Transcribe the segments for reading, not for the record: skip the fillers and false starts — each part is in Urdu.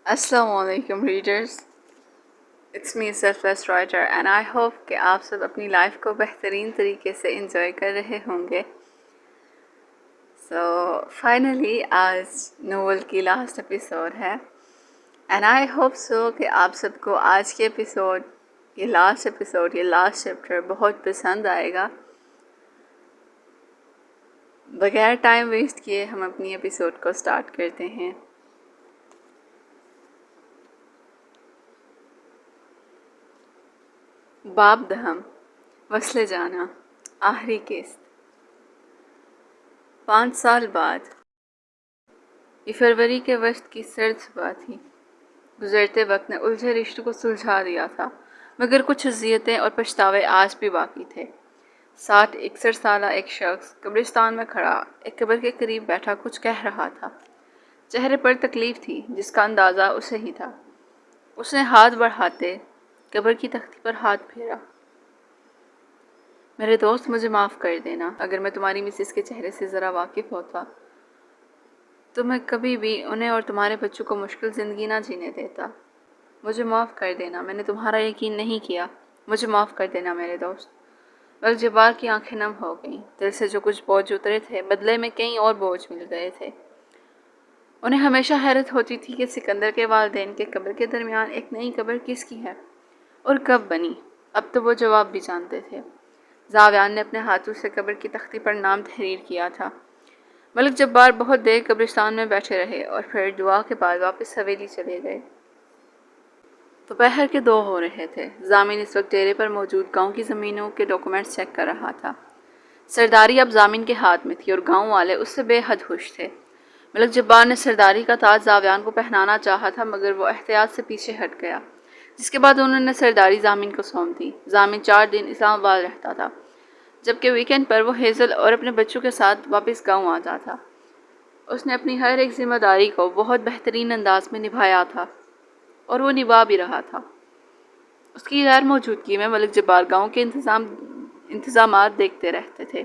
السلام علیکم readers, it's me selfless writer and I hope کہ آپ سب اپنی لائف کو بہترین طریقے سے انجوائے کر رہے ہوں گے. سو فائنلی آج ناول کی لاسٹ ایپیسوڈ ہے اینڈ آئی ہوپ سو کہ آپ سب کو آج کے ایپیسوڈ، یہ لاسٹ چیپٹر بہت پسند آئے گا. بغیر ٹائم ویسٹ کیے ہم اپنی ایپیسوڈ کو سٹارٹ کرتے ہیں. باب دہم، وصل جانا، آخری قسط. 5 سال بعد. یہ فروری کے وسط کی سرد صبح تھی. گزرتے وقت نے الجھے رشتوں کو سلجھا دیا تھا، مگر کچھ اذیتیں اور پچھتاوے آج بھی باقی تھے. 61 سالہ ایک شخص قبرستان میں کھڑا ایک قبر کے قریب بیٹھا کچھ کہہ رہا تھا. چہرے پر تکلیف تھی جس کا اندازہ اسے ہی تھا. اس نے ہاتھ بڑھاتے قبر کی تختی پر ہاتھ پھیرا. میرے دوست، مجھے معاف کر دینا. اگر میں تمہاری مسز کے چہرے سے ذرا واقف ہوتا تو میں کبھی بھی انہیں اور تمہارے بچوں کو مشکل زندگی نہ جینے دیتا. مجھے معاف کر دینا، میں نے تمہارا یقین نہیں کیا. مجھے معاف کر دینا میرے دوست. الجبار کی آنکھیں نم ہو گئیں. دل سے جو کچھ بوجھ اترے تھے بدلے میں کئی اور بوجھ مل گئے تھے. انہیں ہمیشہ حیرت ہوتی تھی کہ سکندر کے والدین کے قبر کے درمیان ایک نئی قبر کس کی ہے اور کب بنی. اب تو وہ جواب بھی جانتے تھے. زاویان نے اپنے ہاتھوں سے قبر کی تختی پر نام تحریر کیا تھا. ملک جبار بہت دیر قبرستان میں بیٹھے رہے اور پھر دعا کے بعد واپس حویلی چلے گئے. دوپہر کے 2 ہو رہے تھے. ضامن اس وقت ڈیرے پر موجود گاؤں کی زمینوں کے ڈاکومنٹس چیک کر رہا تھا. سرداری اب ضامن کے ہاتھ میں تھی اور گاؤں والے اس سے بے حد خوش تھے. ملک جبار نے سرداری کا تاج زاویان کو پہنانا چاہا تھا مگر وہ احتیاط سے پیچھے ہٹ گیا، جس کے بعد انہوں نے سرداری ضامن کو سونپ دی. ضامن 4 دن اسلام آباد رہتا تھا، جبکہ ویکینڈ پر وہ ہیزل اور اپنے بچوں کے ساتھ واپس گاؤں آتا تھا. اس نے اپنی ہر ایک ذمہ داری کو بہت بہترین انداز میں نبھایا تھا اور وہ نبھا بھی رہا تھا. اس کی غیر موجودگی میں ملک جبار گاؤں کے انتظامات دیکھتے رہتے تھے.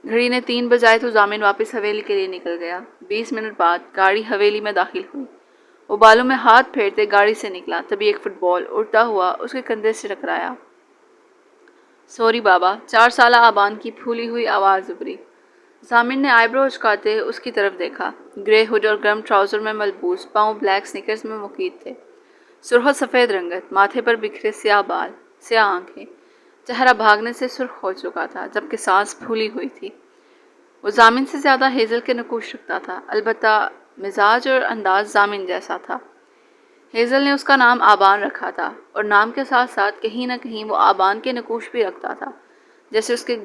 گھڑی نے 3 بجائے تو ضامن واپس حویلی کے لیے نکل گیا. 20 منٹ بعد گاڑی حویلی میں داخل ہوئی. وہ بالوں میں ہاتھ پھیرتے گاڑی سے نکلا. تبھی ایک فٹ بال اڑتا ہوا اس کے کندھے سے ٹکرایا. سوری بابا، 4 سالہ آبان کی پھولی ہوئی آواز ابھری. ضامن نے آئی برو اچکاتے اس کی طرف دیکھا. گرے ہوڈ اور گرم ٹراؤزر میں ملبوس، پاؤں بلیک سنیکرز میں مقید تھے. سرخ سفید رنگت، ماتھے پر بکھرے سیاہ بال، سیاہ آنکھیں. چہرہ بھاگنے سے سرخ ہو چکا تھا جبکہ سانس پھولی ہوئی تھی. وہ ضامن سے زیادہ ہیزل کے نقوش رکھتا تھا، البتہ مزاج اور انداز ضامن جیسا تھا. ہیزل نے اس کا نام آبان رکھا تھا اور نام کے ساتھ ساتھ کہیں نہ کہیں وہ آبان کے نقوش بھی رکھتا تھا، جیسے اس کے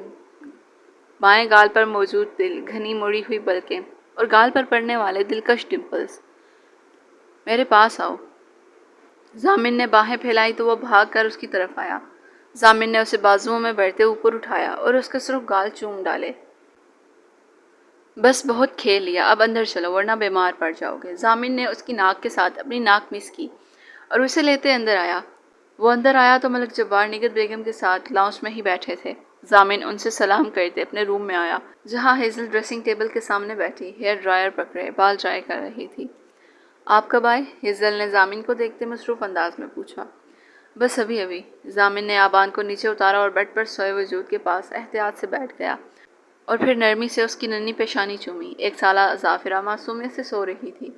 بائیں گال پر موجود دل، گھنی مڑی ہوئی پلکیں اور گال پر پڑنے والے دلکش ڈمپلز. میرے پاس آؤ. ضامن نے باہیں پھیلائی تو وہ بھاگ کر اس کی طرف آیا. ضامن نے اسے بازوؤں میں بڑھتے اوپر اٹھایا اور اس کے سرخ گال چوم ڈالے. بس بہت کھیل لیا، اب اندر چلو ورنہ بیمار پڑ جاؤ گے. ضامن نے اس کی ناک کے ساتھ اپنی ناک مس کی اور اسے لیتے اندر آیا. وہ اندر آیا تو ملک جبار نگت بیگم کے ساتھ لاؤنج میں ہی بیٹھے تھے. ضامن ان سے سلام کرتے اپنے روم میں آیا جہاں ہیزل ڈریسنگ ٹیبل کے سامنے بیٹھی ہیئر ڈرائر پکڑے بال ڈرائی کر رہی تھی. آپ کب آئے؟ ہیزل نے ضامن کو دیکھتے مصروف انداز میں پوچھا. بس ابھی ابھی. ضامن نے آبان کو نیچے اتارا اور بیڈ پر سوئے وجود کے پاس احتیاط سے بیٹھ گیا اور پھر نرمی سے اس کی ننھی پیشانی چومی. 1 سالہ ظافرہ معصومیت سے سو رہی تھی.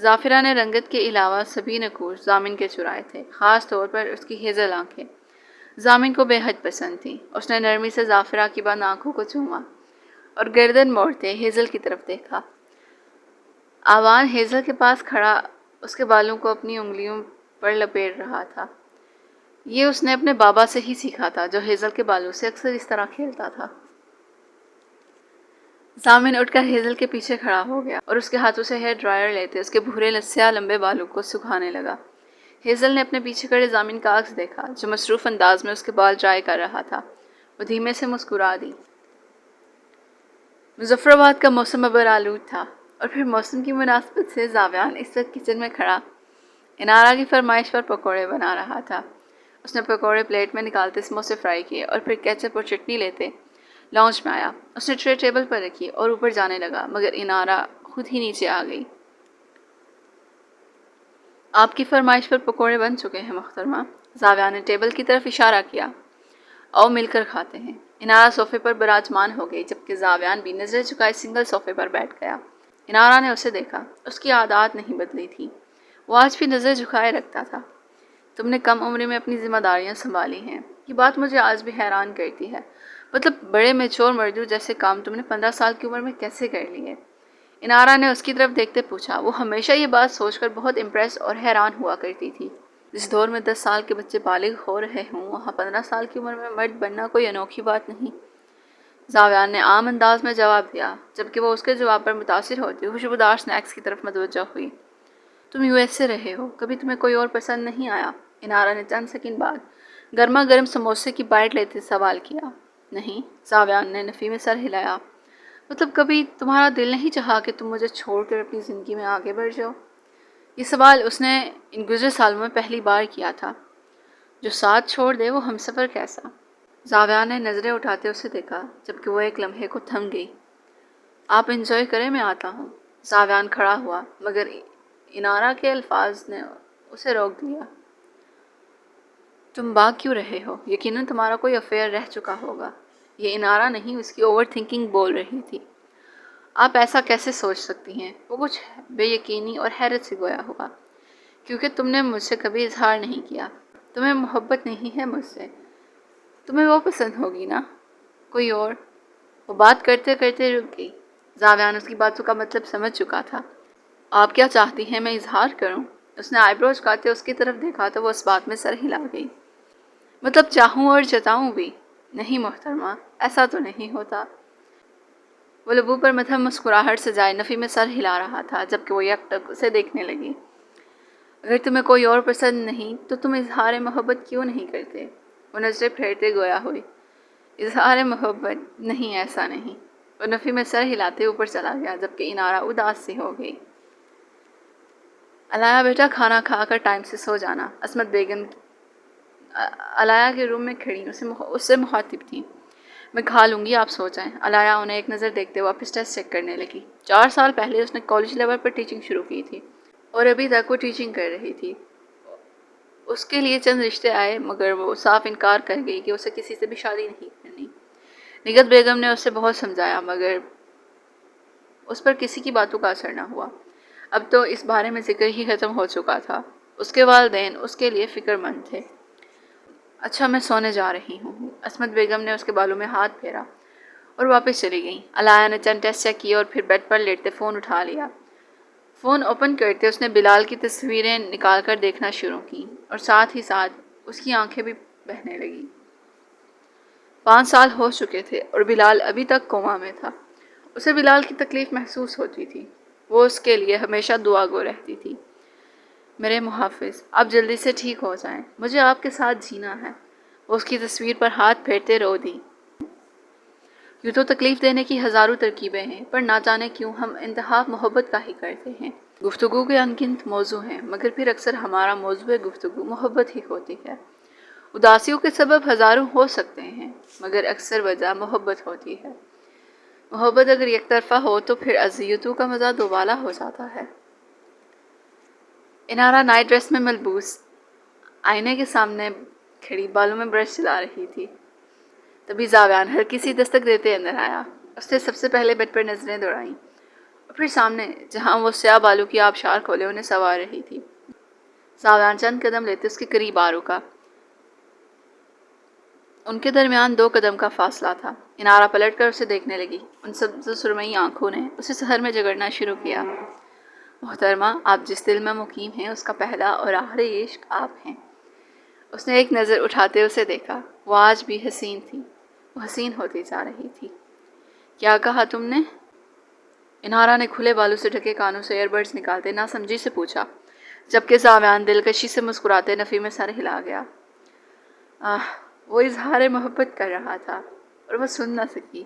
ظافرہ نے رنگت کے علاوہ سبھی نقوش ضامن کے چرائے تھے، خاص طور پر اس کی ہیزل آنکھیں. ضامن کو بے حد پسند تھیں. اس نے نرمی سے ظافرہ کی بند آنکھوں کو چوما اور گردن موڑتے ہیزل کی طرف دیکھا. آوان ہیزل کے پاس کھڑا اس کے بالوں کو اپنی انگلیوں پر لپیٹ رہا تھا. یہ اس نے اپنے بابا سے ہی سیکھا تھا جو ہیزل کے بالوں سے اکثر اس طرح کھیلتا تھا. ضامن اٹھ کر ہیزل کے پیچھے کھڑا ہو گیا اور اس کے ہاتھوں سے ہیئر ڈرائر لیتے اس کے بھورے سیاہ لمبے بالوں کو سکھانے لگا. ہیزل نے اپنے پیچھے کھڑے ضامن کا عکس دیکھا جو مصروف انداز میں اس کے بال ڈرائی کر رہا تھا. وہ دھیمے سے مسکرا دی. مظفر آباد کا موسم ابر آلود تھا اور پھر موسم کی مناسبت سے زاویان اس وقت کچن میں کھڑا انارا کی فرمائش پر پکوڑے بنا رہا تھا. اس نے پکوڑے پلیٹ میں نکالتے سموسے فرائی کیے اور پھر کیچپ اور چٹنی لیتے لاؤنج میں آیا. اس نے ٹرے ٹیبل پر رکھی اور اوپر جانے لگا مگر انارا خود ہی نیچے آ گئی. آپ کی فرمائش پر پکوڑے بن چکے ہیں محترمہ۔ زاویہ نے ٹیبل کی طرف اشارہ کیا۔ آؤ مل کر کھاتے ہیں۔ انارا صوفے پر براجمان ہو گئی جبکہ زاویان بھی نظریں چکائے سنگل صوفے پر بیٹھ گیا۔ انارا نے اسے دیکھا۔ اس کی عادات نہیں بدلی تھی، وہ آج بھی نظر جھکائے رکھتا تھا۔ تم نے کم عمری میں اپنی ذمہ داریاں سنبھالی ہیں، یہ بات مجھے آج بھی حیران کرتی ہے۔ مطلب بڑے میچور مردوں جیسے کام تم نے 15 سال کی عمر میں کیسے کر لیے؟ انارا نے اس کی طرف دیکھتے پوچھا۔ وہ ہمیشہ یہ بات سوچ کر بہت امپریس اور حیران ہوا کرتی تھی۔ جس دور میں 10 سال کے بچے بالغ ہو رہے ہوں وہاں 15 سال کی عمر میں مرد بننا کوئی انوکھی بات نہیں۔ زاویان نے عام انداز میں جواب دیا جبکہ وہ اس کے جواب پر متاثر ہوتی خوشبودار سنیکس کی طرف متوجہ ہوئی۔ تم یو ایس سے رہے ہو، کبھی تمہیں کوئی اور پسند نہیں آیا؟ انارا نے چند سیکنڈ بعد گرما گرم سموسے کی بائٹ لیتے سوال کیا۔ نہیں، زاویان نے نفی میں سر ہلایا۔ مطلب کبھی تمہارا دل نہیں چاہا کہ تم مجھے چھوڑ کر اپنی زندگی میں آگے بڑھ جاؤ؟ یہ سوال اس نے ان گزرے سالوں میں پہلی بار کیا تھا۔ جو ساتھ چھوڑ دے وہ ہمسفر کیسا؟ زاویان نے نظریں اٹھاتے اسے دیکھا جبکہ وہ ایک لمحے کو تھم گئی۔ آپ انجوائے کریں، میں آتا ہوں۔ زاویان کھڑا ہوا مگر انارا کے الفاظ نے اسے روک دیا۔ تم باغ کیوں رہے ہو؟ یقیناً تمہارا کوئی افیئر رہ چکا ہوگا۔ یہ انارا نہیں، اس کی اوور تھنکنگ بول رہی تھی۔ آپ ایسا کیسے سوچ سکتی ہیں؟ وہ کچھ بے یقینی اور حیرت سے گویا ہوا۔ کیونکہ تم نے مجھ سے کبھی اظہار نہیں کیا۔ تمہیں محبت نہیں ہے مجھ سے، تمہیں وہ پسند ہوگی نا، کوئی اور۔ وہ بات کرتے کرتے رک گئی۔ زاویان اس کی باتوں کا مطلب سمجھ چکا تھا۔ آپ کیا چاہتی ہیں میں اظہار کروں؟ اس نے آئی برو جھکاتے اس کی طرف دیکھا تو وہ اس بات میں سر ہلا گئی۔ مطلب چاہوں اور جتاؤں بھی؟ نہیں محترمہ، ایسا تو نہیں ہوتا۔ وہ لبو پر متھم مسکراہٹ سے جائے نفی میں سر ہلا رہا تھا جبکہ وہ یک ٹک اسے دیکھنے لگی۔ اگر تمہیں کوئی اور پسند نہیں تو تم اظہار محبت کیوں نہیں کرتے؟ وہ نظریں پھیرتے گویا ہوئی۔ اظہار محبت نہیں، ایسا نہیں۔ وہ نفی میں سر ہلاتے اوپر چلا گیا جبکہ انارا اداس سی ہو گئی۔ علایا بیٹا، کھانا کھا کر ٹائم سے سو جانا۔ عصمت بیگم علایا کے روم میں کھڑی اس سے مخاطب تھی۔ میں کھا لوں گی، آپ سو جائیں۔ علایا انہیں ایک نظر دیکھتے واپس ٹیسٹ چیک کرنے لگی۔ 4 سال پہلے اس نے کالج لیول پر ٹیچنگ شروع کی تھی اور ابھی تک وہ ٹیچنگ کر رہی تھی۔ اس کے لیے چند رشتے آئے مگر وہ صاف انکار کر گئی کہ اسے کسی سے بھی شادی نہیں کرنی۔ نگہت بیگم نے اسے بہت سمجھایا مگر اس پر کسی کی باتوں کا اثر نہ ہوا۔ اب تو اس بارے میں ذکر ہی ختم ہو چکا تھا۔ اس کے والدین اس کے لیے فکر مند تھے۔ اچھا، میں سونے جا رہی ہوں۔ عصمت بیگم نے اس کے بالوں میں ہاتھ پھیرا اور واپس چلی گئیں۔ علایا نے چند ٹیسٹ چیک کیے اور پھر بیڈ پر لیٹتے فون اٹھا لیا۔ فون اوپن کرتے اس نے بلال کی تصویریں نکال کر دیکھنا شروع کی اور ساتھ ہی ساتھ اس کی آنکھیں بھی بہنے لگیں۔ 5 سال ہو چکے تھے اور بلال ابھی تک کوما میں تھا۔ اسے بلال کی تکلیف محسوس ہوتی تھی۔ وہ اس کے لیے ہمیشہ دعا گو رہتی تھی۔ میرے محافظ، آپ جلدی سے ٹھیک ہو جائیں، مجھے آپ کے ساتھ جینا ہے۔ وہ اس کی تصویر پر ہاتھ پھیرتے رو دی۔ یوں تو تکلیف دینے کی ہزاروں ترکیبیں ہیں پر نہ جانے کیوں ہم انتہا محبت کا ہی کرتے ہیں۔ گفتگو کے انگنت موضوع ہیں مگر پھر اکثر ہمارا موضوع گفتگو محبت ہی ہوتی ہے۔ اداسیوں کے سبب ہزاروں ہو سکتے ہیں مگر اکثر وجہ محبت ہوتی ہے۔ محبت اگر یک طرفہ ہو تو پھر اذیتوں کا مزہ دوبالا ہو جاتا ہے۔ انارا نائٹ ڈریس میں ملبوس آئینے کے سامنے کھڑی بالوں میں برش چلا رہی تھی۔ تبھی زاویان ہلکی سی دستک دیتے اندر آیا۔ اس نے سب سے پہلے بیڈ پر نظریں دوڑائیں اور پھر سامنے جہاں وہ سیاہ بالوں کی آبشار کھولے انہیں سنوار رہی تھی۔ زاویان چند قدم لیتے اس کے قریب آ رکا۔ ان کے درمیان 2 قدم کا فاصلہ تھا۔ انارا پلٹ کر اسے دیکھنے لگی۔ ان سبز سرمئی آنکھوں نے اسے سحر میں جگڑنا شروع کیا۔ محترمہ، آپ جس دل میں مقیم ہیں اس کا پہلا اور آخری عشق آپ ہیں۔ اس نے ایک نظر اٹھاتے اسے دیکھا۔ وہ آج بھی حسین تھی، وہ حسین ہوتی جا رہی تھی۔ کیا کہا تم نے؟ انارا نے کھلے بالوں سے ڈھکے کانوں سے ایئر بڈز نکالتے ناسمجھی سے پوچھا جبکہ زاویان دلکشی سے مسکراتے نفی میں سر ہلا گیا۔ وہ اظہار محبت کر رہا تھا اور وہ سن نہ سکی۔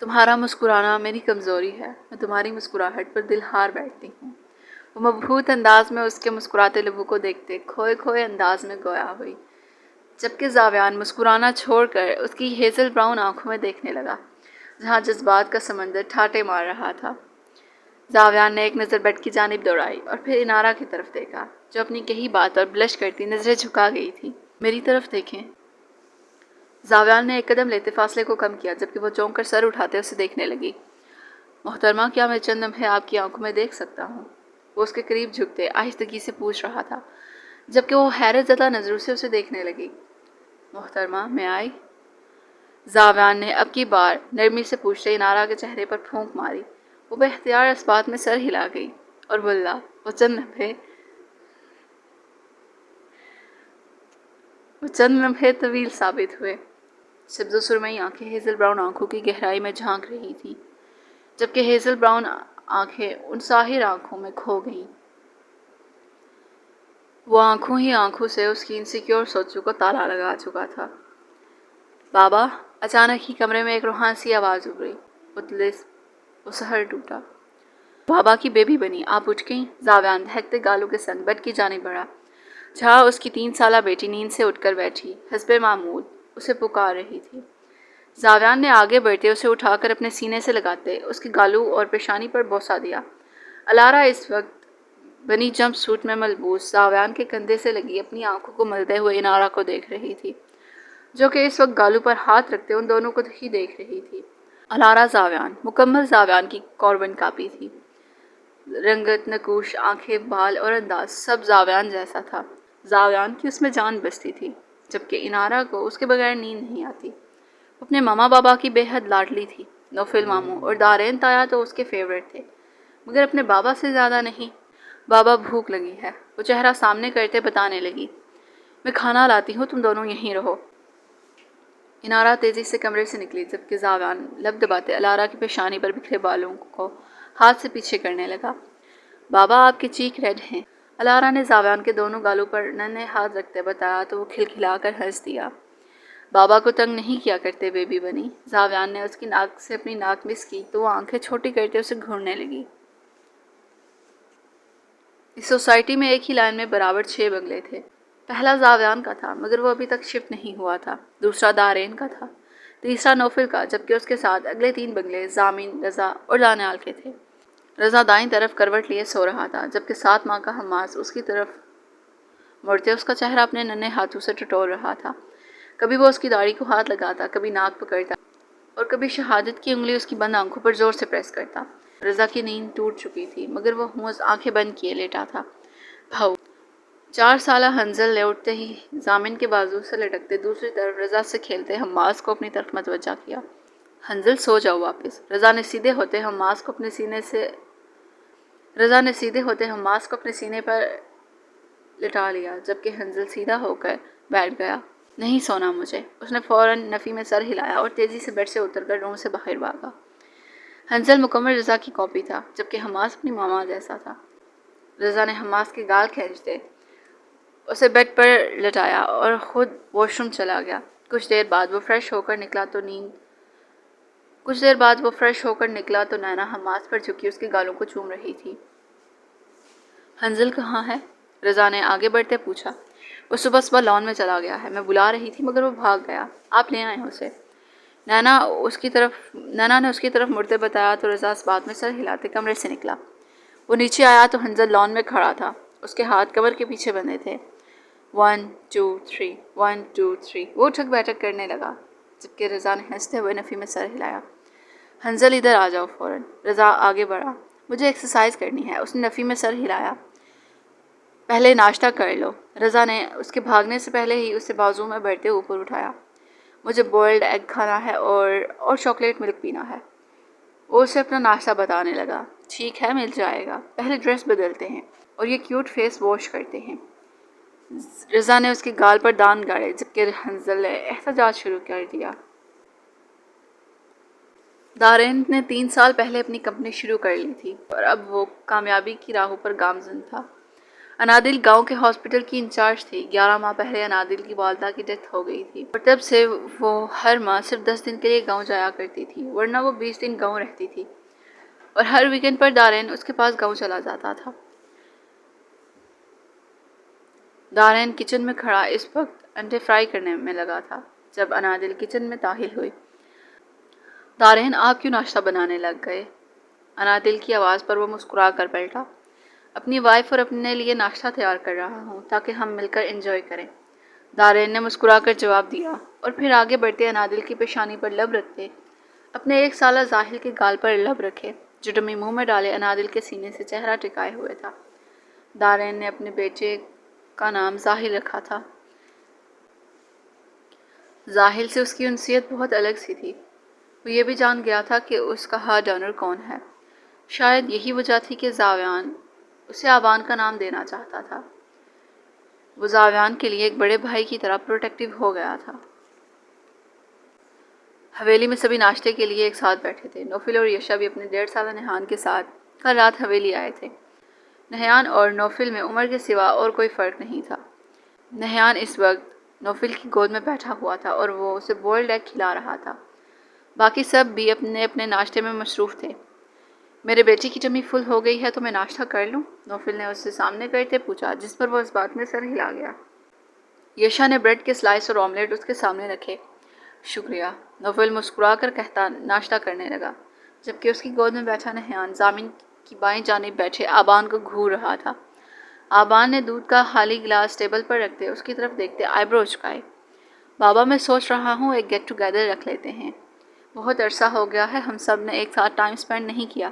تمہارا مسکرانا میری کمزوری ہے، میں تمہاری مسکراہٹ پر دل ہار بیٹھتی ہوں۔ وہ مبہوت انداز میں اس کے مسکراتے لبوں کو دیکھتے کھوئے کھوئے انداز میں گویا ہوئی جبکہ زاویان مسکرانا چھوڑ کر اس کی ہیزل براؤن آنکھوں میں دیکھنے لگا جہاں جذبات کا سمندر ٹھاٹے مار رہا تھا۔ زاویان نے ایک نظر بیڈ کی جانب دوڑائی اور پھر انارا کی طرف دیکھا جو اپنی کہی بات پر بلش کرتی نظریں جھکا گئی تھی۔ میری طرف دیکھیں۔ زاویان نے ایک قدم لیتے فاصلے کو کم کیا جبکہ وہ چونک کر سر اٹھاتے اسے دیکھنے لگی۔ محترمہ، کیا میں چند لمحے آپ کی آنکھوں میں دیکھ سکتا ہوں؟ وہ اس کے قریب جھکتے آہستگی سے پوچھ رہا تھا جبکہ وہ حیرت زدہ نظروں سے اسے دیکھنے لگی۔ محترمہ، میں آئی؟ زاویان نے اب کی بار نرمی سے پوچھتے انارا کے چہرے پر پھونک ماری۔ وہ بے اختیار اس بات میں سر ہلا گئی اور بولا، وہ چند لمحے طویل ثابت ہوئے۔ سبز و سرمئی آنکھیں ہیزل براؤن آنکھوں کی گہرائی میں جھانک رہی تھیں جبکہ ہیزل براؤن آنکھیں ان ساحر آنکھوں میں کھو گئیں۔ وہ آنکھوں ہی آنکھوں سے اس کی انسیکیور سوچوں کو تالا لگا چکا تھا۔ بابا! اچانک ہی کمرے میں ایک روحان سی آواز ابھری۔ وہ سحر ٹوٹا۔ بابا کی بیبی بنی، آپ اٹھ گئیں؟ زاویان دہکتے گالوں کے سنگ بیڈ کی جانب بڑھا جہاں اس کی 3 سالہ بیٹی نیند سے اٹھ کر بیٹھی حسب معمول اسے پکار رہی تھی۔ زاویان نے آگے بڑھتے اسے اٹھا کر اپنے سینے سے لگاتے اس کے گالوں اور پیشانی پر بوسہ دیا۔ الارا اس وقت بنی جمپ سوٹ میں ملبوس زاویان کے کندھے سے لگی اپنی آنکھوں کو ملتے ہوئے انارا کو دیکھ رہی تھی جو کہ اس وقت گالوں پر ہاتھ رکھتے ان دونوں کو ہی دیکھ رہی تھی۔ الارا زاویان مکمل زاویان کی کاربن کاپی تھی۔ رنگت، نقوش، آنکھیں، بال اور انداز سب زاویان جیسا تھا۔ زاویان کی اس میں جان بستی تھی جبکہ انارا کو اس کے بغیر نیند نہیں آتی۔ وہ اپنے ماما بابا کی بے حد لاڈلی تھی۔ نوفل ماموں اور دارین تایا تو اس کے فیورٹ تھے مگر اپنے بابا سے زیادہ نہیں۔ بابا، بھوک لگی ہے، وہ چہرہ سامنے کرتے بتانے لگی۔ میں کھانا لاتی ہوں، تم دونوں یہیں رہو۔ انارا تیزی سے کمرے سے نکلی جبکہ زاویان لب دباتے الارا کی پیشانی پر بکھرے بالوں کو ہاتھ سے پیچھے کرنے لگا۔ بابا، آپ کے چیک ریڈ ہیں۔ الارا نے زاویان کے دونوں گالوں پر ننھے ہاتھ رکھتے بتایا تو وہ کھلکھلا کر ہنس دیا۔ بابا کو تنگ نہیں کیا کرتے بیبی بنی۔ زاویان نے اس کی ناک سے اپنی ناک مس کی تو وہ آنکھیں چھوٹی کرتے اسے گھورنے لگی۔ اس سوسائٹی میں ایک ہی لائن میں برابر 6 بنگلے تھے۔ پہلا زاویان کا تھا مگر وہ ابھی تک شفٹ نہیں ہوا تھا۔ دوسرا دارین کا تھا۔ تیسرا نوفل کا جبکہ اس کے ساتھ اگلے 3 بنگلے زامین، رضا اور دانیال کے تھے۔ رضا دائیں طرف کروٹ لیے سو رہا تھا جبکہ 7 ماہ کا حماس اس کی طرف مڑتے اس کا چہرہ اپنے ننھے ہاتھوں سے ٹٹول رہا تھا۔ کبھی وہ اس کی داڑھی کو ہاتھ لگاتا، کبھی ناک پکڑتا اور کبھی شہادت کی انگلی اس کی بند آنکھوں پر زور سے پریس کرتا۔ رضا کی نیند ٹوٹ چکی تھی مگر وہ ہونس آنکھیں بند کیے لیٹا تھا۔ بھاؤ! 4 سالہ حنظل نے اٹھتے ہی زامن کے بازو سے لٹکتے دوسری طرف رضا سے کھیلتے حماس کو اپنی طرف متوجہ کیا۔ حنظل، سو جاؤ واپس۔ رضا نے سیدھے ہوتے حماس کو اپنے سینے پر لٹا لیا جبکہ حنظل سیدھا ہو کر بیٹھ گیا۔ نہیں سونا مجھے۔ اس نے فوراً نفی میں سر ہلایا اور تیزی سے بیڈ سے اتر کر روم سے باہر بھاگا۔ حنظل مکمل رضا کی کاپی تھا جبکہ حماس اپنی ماما جیسا تھا۔ رضا نے حماس کے گال کھینچتے اسے بیڈ پر لٹایا اور خود واش روم چلا گیا۔ کچھ دیر بعد وہ فریش ہو کر نکلا تو نینا حماس پر جھکی اس کے گالوں کو چوم رہی تھی۔ حنظل کہاں ہے؟ رضا نے آگے بڑھتے پوچھا۔ وہ صبح لان میں چلا گیا ہے، میں بلا رہی تھی مگر وہ بھاگ گیا، آپ لے آئیں اسے۔ نینا نے اس کی طرف مڑتے بتایا تو رضا اس بات میں سر ہلاتے کمرے سے نکلا۔ وہ نیچے آیا تو حنظل لان میں کھڑا تھا، اس کے ہاتھ کمر کے پیچھے بندھے تھے۔ 1 2 3 1 2 3 وہ اٹھک بیٹھک کرنے لگا جبکہ رضا نے ہنستے ہوئے نفی میں سر ہلایا۔ حنظل ادھر آ جاؤ فوراً۔ رضا آگے بڑھا۔ مجھے ایکسرسائز کرنی ہے، اس نے نفی میں سر ہلایا۔ پہلے ناشتہ کر لو۔ رضا نے اس کے بھاگنے سے پہلے ہی اسے بازو میں بڑھتے اوپر اٹھایا۔ مجھے بوائلڈ ایگ کھانا ہے اور چاکلیٹ ملک پینا ہے۔ وہ اسے اپنا ناشتہ بتانے لگا۔ ٹھیک ہے، مل جائے گا، پہلے ڈریس بدلتے ہیں اور یہ کیوٹ فیس واش کرتے ہیں۔ رضا نے اس کے گال پر دان گاڑے جبکہ حنظل نے احتجاج شروع کر دیا۔ دارین نے 3 سال پہلے اپنی کمپنی شروع کر لی تھی اور اب وہ کامیابی کی راہوں پر گامزن تھا۔ انادل گاؤں کے ہاسپٹل کی انچارج تھی۔ 11 ماہ پہلے انادل کی والدہ کی ڈیتھ ہو گئی تھی اور تب سے وہ ہر ماہ صرف 10 دن کے لیے گاؤں جایا کرتی تھی ورنہ وہ 20 دن گاؤں رہتی تھی اور ہر ویکنڈ پر دارین اس کے پاس گاؤں چلا جاتا تھا۔ دارین کچن میں کھڑا اس وقت انڈے فرائی کرنے میں لگا تھا جب انادل کچن میں داخل ہوئی۔ دارین، آپ کیوں ناشتہ بنانے لگ گئے؟ انادل کی آواز پر وہ مسکرا کر پلٹا۔ اپنی وائف اور اپنے لیے ناشتہ تیار کر رہا ہوں تاکہ ہم مل کر انجوائے کریں، دارین نے مسکرا کر جواب دیا، اور پھر آگے بڑھتے انادل کی پیشانی پر لب رکھتے اپنے 1 سالہ زاحل کے گال پر لب رکھے جو ڈمی منہ میں ڈالے انادل کے سینے سے چہرہ ٹکائے ہوئے تھا۔ دارین نے اپنے بیٹے کا نام زاحل رکھا تھا۔ زاحل سے اس کی انسیت بہت الگ سی تھی۔ وہ یہ بھی جان گیا تھا کہ اس کا ہارٹ ڈونر کون ہے۔ شاید یہی وجہ تھی کہ زاویان اسے آبان کا نام دینا چاہتا تھا۔ وہ زاویان کے لیے ایک بڑے بھائی کی طرح پروٹیکٹیو ہو گیا تھا۔ حویلی میں سبھی ناشتے کے لیے ایک ساتھ بیٹھے تھے۔ نوفل اور یشا بھی اپنے 1.5 سالہ نہان کے ساتھ کل رات حویلی آئے تھے۔ نہیان اور نوفل میں عمر کے سوا اور کوئی فرق نہیں تھا۔ نہیان اس وقت نوفل کی گود میں بیٹھا ہوا تھا اور وہ اسے بوائلڈ ایگ کھلا رہا تھا۔ باقی سب بھی اپنے اپنے ناشتے میں مصروف تھے۔ میرے بیٹی کی ٹمی فل ہو گئی ہے تو میں ناشتہ کر لوں؟ نوفل نے اسے سامنے کرتے پوچھا، جس پر وہ اس بات میں سر ہلا گیا۔ یشا نے بریڈ کے سلائس اور آملیٹ اس کے سامنے رکھے۔ شکریہ، نوفل مسکرا کر کہتا ناشتہ کرنے لگا، جبکہ اس کی گود میں بیٹھا نہیان زمین کی بائیں جانب بیٹھے آبان کو گھور رہا تھا۔ آبان نے دودھ کا خالی گلاس ٹیبل پر رکھتے اس کی طرف دیکھتے آئی برو اچکائے۔ بابا، میں سوچ رہا ہوں ایک گیٹ ٹوگیدر رکھ لیتے ہیں۔ بہت عرصہ ہو گیا ہے ہم سب نے ایک ساتھ ٹائم سپینڈ نہیں کیا،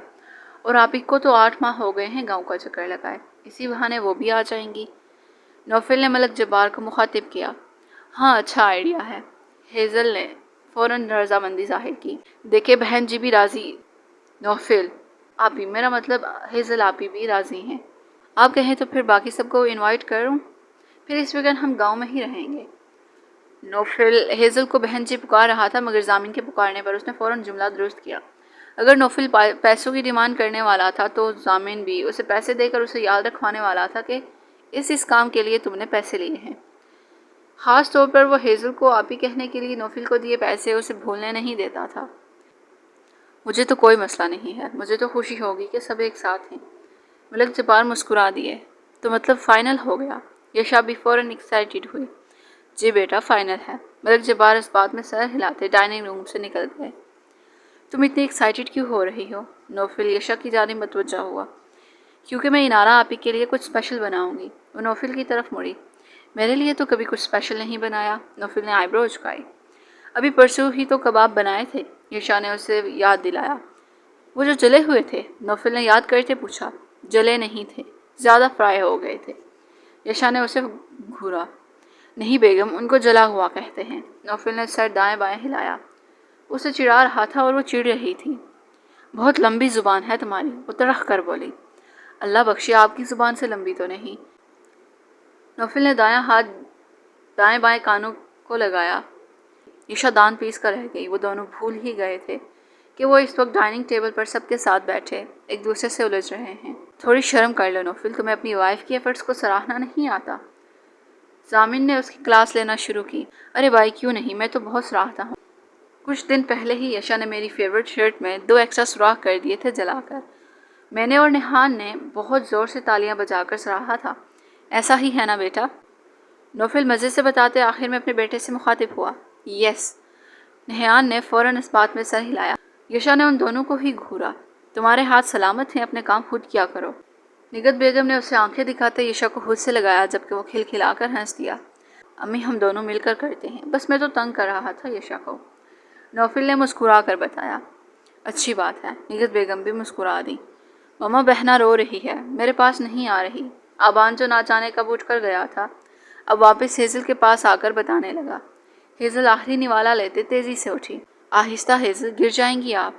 اور آپ ہی کو تو 8 ماہ ہو گئے ہیں گاؤں کا چکر لگائے، اسی بہانے وہ بھی آ جائیں گی۔ نوفل نے ملک جبار کو مخاطب کیا۔ ہاں، اچھا آئیڈیا ہے۔ ہیزل نے فوراً رضامندی ظاہر کی۔ دیکھے بہن جی بھی راضی۔ نوفل، آپ ہی، میرا مطلب ہیزل آپ ہی بھی راضی ہیں۔ آپ کہیں تو پھر باقی سب کو انوائٹ کروں؟ پھر اس ویکینڈ ہم گاؤں میں ہی رہیں گے۔ نوفل ہیزل کو بہن جی پکار رہا تھا، مگر زامن کے پکارنے پر اس نے فوراً جملہ درست کیا۔ اگر نوفل پیسوں کی ڈیمانڈ کرنے والا تھا تو زامن بھی اسے پیسے دے کر اسے یاد رکھوانے والا تھا کہ اس کام کے لیے تم نے پیسے لیے ہیں۔ خاص طور پر وہ ہیزل کو آپ ہی کہنے کے لیے نوفل کو دیے پیسے اسے بھولنے نہیں دیتا تھا۔ مجھے تو کوئی مسئلہ نہیں ہے، مجھے تو خوشی ہوگی کہ سب ایک ساتھ ہیں۔ ملک جبار مسکرا دیے۔ تو مطلب فائنل ہو گیا؟ یشا بھی فوراً ایکسائٹیڈ ہوئی۔ جی بیٹا، فائنل ہے۔ ملک جبار اس بات میں سر ہلاتے ڈائننگ روم سے نکل گئے۔ تم اتنی ایکسائٹیڈ کیوں ہو رہی ہو؟ نوفل یشا کی جانب متوجہ ہوا۔ کیونکہ میں انارا آپ ہی کے لیے کچھ اسپیشل بناؤں گی۔ وہ نوفل کی طرف مڑی۔ میرے لیے تو کبھی کچھ اسپیشل نہیں بنایا۔ نوفل نے آئی برو اچکائی۔ ابھی پرسوں ہی تو کباب بنائے تھے، یشا نے اسے یاد دلایا۔ وہ جو جلے ہوئے تھے؟ نوفل نے یاد کرتے پوچھا۔ جلے نہیں تھے، زیادہ فرائی ہو گئے تھے۔ یشا نے اسے گھورا۔ نہیں بیگم، ان کو جلا ہوا کہتے ہیں۔ نوفل نے سر دائیں بائیں ہلایا۔ اسے چڑھا رہا تھا اور وہ چڑ رہی تھی۔ بہت لمبی زبان ہے تمہاری، وہ تڑخ کر بولی۔ اللہ بخشے، آپ کی زبان سے لمبی تو نہیں۔ نوفل نے دایاں ہاتھ دائیں بائیں کانوں کو لگایا۔ یشا دان پیس کر رہ گئی۔ وہ دونوں بھول ہی گئے تھے کہ وہ اس وقت ڈائننگ ٹیبل پر سب کے ساتھ بیٹھے ایک دوسرے سے الجھ رہے ہیں۔ تھوڑی شرم کر لو نوفل، تمہیں اپنی وائف کی ایفرٹس کو سراہنا نہیں آتا؟ زامن نے اس کی کلاس لینا شروع کی۔ ارے بھائی کیوں نہیں، میں تو بہت سراہتا ہوں۔ کچھ دن پہلے ہی یشا نے میری فیورٹ شرٹ میں 2 ایکسٹرا سوراخ کر دیے تھے جلا کر۔ میں نے اور نہان نے بہت زور سے تالیاں بجا کر سراہا تھا۔ ایسا ہی ہے نا بیٹا؟ نوفل مزے سے بتاتے آخر میں اپنے بیٹے سے مخاطب ہوا۔ یس۔ نہیان نے فوراً اس بات میں سر ہلایا۔ یشا نے ان دونوں کو ہی گھورا۔ تمہارے ہاتھ سلامت ہیں، اپنے کام خود کیا کرو۔ نگت بیگم نے اسے آنکھیں دکھاتے یشا کو خود سے لگایا، جبکہ وہ کھلکھلا کر ہنس دیا۔ امی، ہم دونوں مل کر کرتے ہیں، بس میں تو تنگ کر رہا تھا یشا کو۔ نوفل نے مسکرا کر بتایا۔ اچھی بات ہے۔ نگت بیگم بھی مسکرا دی۔ ماما، بہنا رو رہی ہے، میرے پاس نہیں آ رہی۔ آبان جو نہ جانے کب اٹھ کر گیا تھا، اب واپس ہیزل کے پاس آ کر بتانے لگا۔ ہیزل آخری نوالا لیتے تیزی سے اٹھی۔ آہستہ ہیزل، گر جائیں گی آپ۔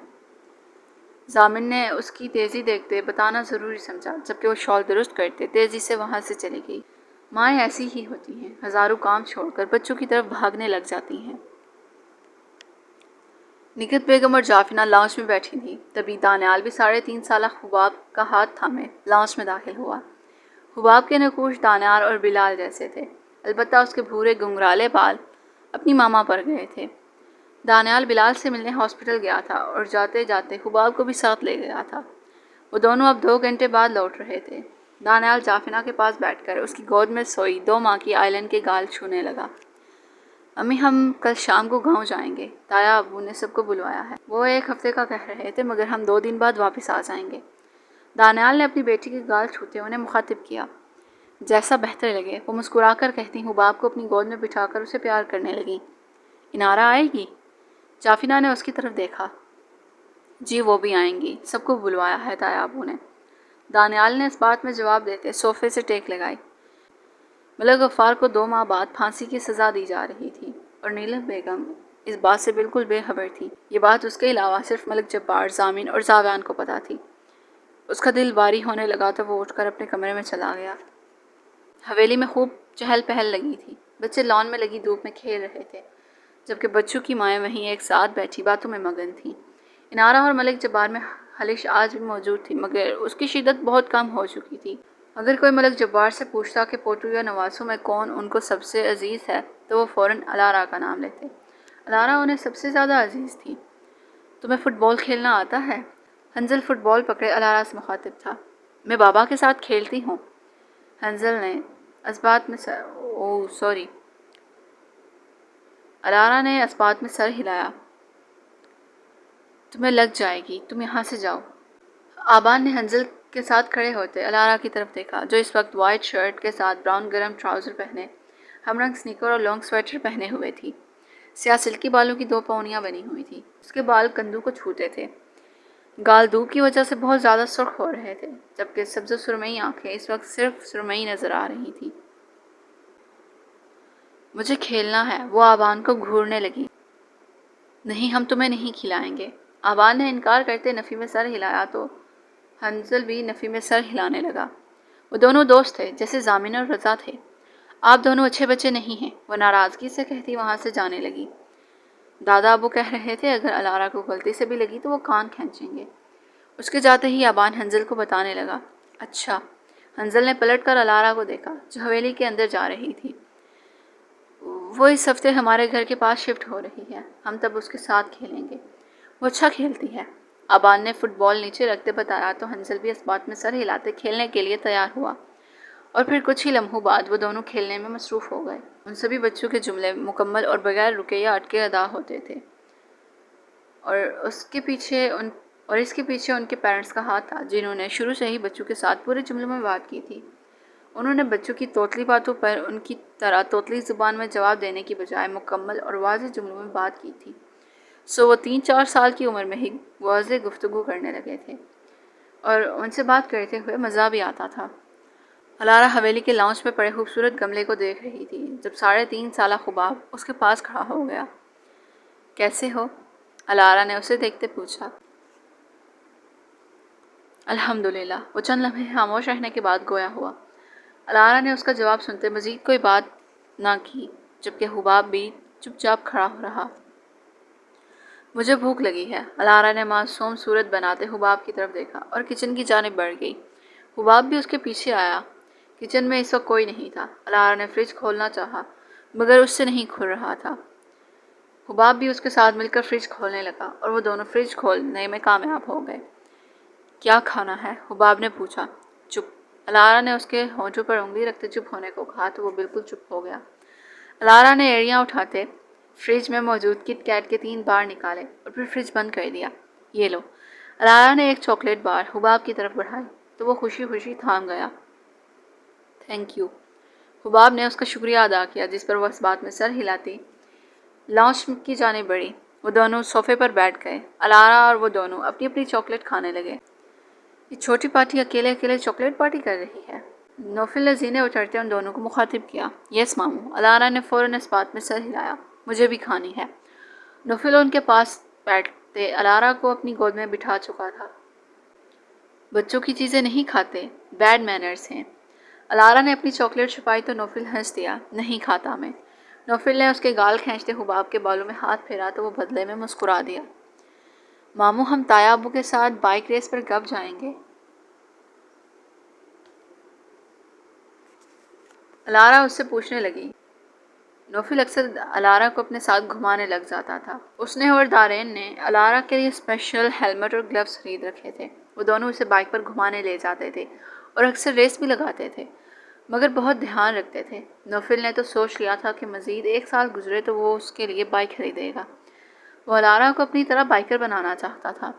زامن نے اس کی تیزی دیکھتے بتانا ضروری سمجھا، جبکہ وہ شال درست کرتے تیزی سے وہاں سے چلی گئی۔ مائیں ایسی ہی ہوتی ہیں، ہزاروں کام چھوڑ کر بچوں کی طرف بھاگنے لگ جاتی ہیں۔ نگت بیگم اور جافنہ لاؤنج میں بیٹھی تھی، تبھی دانیال بھی 3.5 سالہ حباب کا ہاتھ تھامے لاؤنج میں داخل ہوا۔ حباب کے نقوش دانیال اور بلال جیسے تھے، البتہ اس کے بھورے گنگرالے بال اپنی ماما پر گئے تھے۔ دانیال بلال سے ملنے ہاسپٹل گیا تھا اور جاتے جاتے حباب کو بھی ساتھ لے گیا تھا۔ وہ دونوں اب 2 گھنٹے بعد لوٹ رہے تھے۔ دانیال جافنہ کے پاس بیٹھ کر اس کی گود میں سوئی 2 ماہ کی آئلن کے گال چھونے لگا۔ امی ہم کل شام کو گاؤں جائیں گے، تایا ابو نے سب کو بلوایا ہے، وہ 1 ہفتے کا کہہ رہے تھے مگر ہم 2 دن بعد واپس آ جائیں گے۔ دانیال نے اپنی بیٹی کی گال چھوتے انہیں مخاطب کیا۔ جیسا بہتر لگے، وہ مسکرا کر کہتی حباب کو اپنی گود میں بٹھا کر اسے پیار کرنے لگی۔ انارہ آئے گی؟ جافینہ نے اس کی طرف دیکھا۔ جی وہ بھی آئیں گی، سب کو بلوایا ہے تایا ابو نے۔ دانیال نے اس بات میں جواب دیتے صوفے سے ٹیک لگائی۔ ملک غفار کو 2 ماہ بعد پھانسی کی سزا دی جا رہی تھی اور نیلم بیگم اس بات سے بالکل بے خبر تھی۔ یہ بات اس کے علاوہ صرف ملک جبار، زامین اور زاویان کو پتہ تھی۔ اس کا دل باری ہونے لگا تو وہ اٹھ کر اپنے کمرے میں چلا گیا۔ حویلی میں خوب چہل پہل لگی تھی، بچے لان میں لگی دھوپ میں کھیل رہے تھے، جبکہ بچوں کی مائیں وہیں ایک ساتھ بیٹھی باتوں میں مگن تھیں۔ انارہ اور ملک جبار میں خلش آج بھی موجود تھی مگر اس کی شدت بہت کم ہو چکی تھی۔ اگر کوئی ملک جبار سے پوچھتا کہ پوٹو یا نواسوں میں کون ان کو سب سے عزیز ہے تو وہ فوراً الارہ کا نام لیتے۔ الارہ انہیں سب سے زیادہ عزیز تھی۔ تمہیں فٹ بال کھیلنا آتا ہے؟ حنزل فٹ بال پکڑے الارہ سے مخاطب تھا۔ میں بابا کے ساتھ کھیلتی ہوں۔ حنزل نے اسبات میں الارہ نے اسبات میں سر ہلایا۔ تمہیں لگ جائے گی، تم یہاں سے جاؤ۔ آبان نے حنزل کے ساتھ کھڑے ہوتے الارہ کی طرف دیکھا جو اس وقت وائٹ شرٹ کے ساتھ براؤن گرم ٹراؤزر پہنے، ہم رنگ سنیکر اور لانگ سویٹر پہنے ہوئے تھی۔ سیاہ سلکی بالوں کی 2 پونیاں بنی ہوئی تھی، اس کے بال کندھوں کو چھوتے تھے۔ گال دھوپ کی وجہ سے بہت زیادہ سرخ ہو رہے تھے، جبکہ سبز و سرمئی آنکھیں اس وقت صرف سرمئی نظر آ رہی تھی۔ مجھے کھیلنا ہے، وہ آبان کو گھورنے لگی۔ نہیں، ہم تمہیں نہیں کھلائیں گے۔ آبان نے انکار کرتے نفی میں سر ہلایا تو حنزل بھی نفی میں سر ہلانے لگا۔ وہ دونوں دوست تھے جیسے زامین اور رضا تھے۔ آپ دونوں اچھے بچے نہیں ہیں، وہ ناراضگی سے کہتی وہاں سے جانے لگی۔ دادا ابو کہہ رہے تھے اگر الارہ کو غلطی سے بھی لگی تو وہ کان کھینچیں گے۔ اس کے جاتے ہی آبان حنزل کو بتانے لگا۔ اچھا۔ حنزل نے پلٹ کر الارہ کو دیکھا جو حویلی کے اندر جا رہی تھی۔ وہ اس ہفتے ہمارے گھر کے پاس شفٹ ہو رہی ہے، ہم تب اس کے ساتھ کھیلیں گے۔ وہ اچھا کھیلتی ہے، آبان نے فٹ بال نیچے رکھتے بتایا تو حنزل بھی اس بات میں سر ہلاتے کھیلنے کے لیے تیار ہوا، اور پھر کچھ ہی لمحوں بعد وہ دونوں کھیلنے میں مصروف ہو گئے۔ ان سبھی بچوں کے جملے مکمل اور بغیر رکے یا اٹکے ادا ہوتے تھے، اور اس کے پیچھے ان کے پیرنٹس کا ہاتھ تھا جنہوں نے شروع سے ہی بچوں کے ساتھ پورے جملوں میں بات کی تھی۔ انہوں نے بچوں کی توتلی باتوں پر ان کی طرح توتلی زبان میں جواب دینے کی بجائے مکمل اور واضح جملوں میں بات کی تھی، سو وہ 3-4 سال کی عمر میں ہی واضح گفتگو کرنے لگے تھے، اور ان سے بات کرتے ہوئے مزہ بھی آتا تھا۔ الارہ حویلی کے لاؤنج میں پڑے خوبصورت گملے کو دیکھ رہی تھی جب 3.5 سالہ حباب اس کے پاس کھڑا ہو گیا۔ کیسے ہو؟ الارہ نے اسے دیکھتے پوچھا۔ الحمدللہ، وہ چند لمحے خاموش رہنے کے بعد گویا ہوا۔ الارہ نے اس کا جواب سنتے مزید کوئی بات نہ کی، جبکہ حباب بھی چپ چاپ کھڑا رہا۔ مجھے بھوک لگی ہے، الارہ نے معصوم صورت بناتے حباب کی طرف دیکھا اور کچن کی جانب بڑھ گئی۔ حباب بھی اس کے پیچھے آیا۔ کچن میں اس وقت کوئی نہیں تھا۔ الارہ نے فریج کھولنا چاہا مگر اس سے نہیں کھل رہا تھا۔ حباب بھی اس کے ساتھ مل کر فریج کھولنے لگا اور وہ دونوں فریج کھولنے میں کامیاب ہو گئے۔ کیا کھانا ہے؟ حباب نے پوچھا۔ چپ، الارہ نے اس کے ہونٹوں پر انگلی رکھتے چپ ہونے کو کہا تو وہ بالکل چپ ہو گیا۔ الارہ نے ایڑیاں اٹھاتے فریج میں موجود کٹ کیٹ کے 3 بار نکالے اور پھر فریج بند کر دیا۔ یہ لو۔ الارہ نے ایک چاکلیٹ بار حباب کی طرف بڑھائی تو وہ خوشی خوشی تھام گیا۔ Thank you. حباب نے اس کا شکریہ ادا کیا، جس پر وہ اس بات میں سر ہلاتی لاؤنج کی جانب بڑھی۔ وہ دونوں صوفے پر بیٹھ گئے۔ الارہ اور وہ دونوں اپنی اپنی چاکلیٹ کھانے لگے۔ یہ چھوٹی پارٹی اکیلے چاکلیٹ پارٹی کر رہی ہے؟ نوفل لذیذ نے اٹھتے ان دونوں کو مخاطب کیا۔ یس ماموں، الارہ نے فوراً اس بات میں سر ہلایا، مجھے بھی کھانی ہے۔ نوفل ان کے پاس بیٹھتے الارہ کو اپنی گود میں بٹھا چکا تھا۔ بچوں کی چیزیں نہیں کھاتے، بیڈ مینرز ہیں۔ الارہ نے اپنی چاکلیٹ چھپائی تو نوفل ہنس دیا۔ نہیں کھاتا میں۔ نوفل نے اس کے گال کھینچتے حباب کے بالوں میں ہاتھ پھیرا تو وہ بدلے میں مسکرا دیا۔ ماموں، ہم تایا ابو کے ساتھ بائیک ریس پر کب جائیں گے؟ الارہ اس سے پوچھنے لگی۔ نوفل اکثر الارہ کو اپنے ساتھ گھمانے لگ جاتا تھا۔ اس نے اور دارین نے الارہ کے لیے اسپیشل ہیلمٹ اور گلوز خرید رکھے تھے۔ وہ دونوں اسے بائیک پر گھمانے لے جاتے تھے اور اکثر ریس بھی لگاتے تھے۔ مگر بہت دھیان رکھتے تھے۔ نوفل نے تو سوچ لیا تھا کہ مزید 1 سال گزرے تو وہ اس کے لیے بائک خریدے گا۔ وہ الارا کو اپنی طرح بائکر بنانا چاہتا تھا۔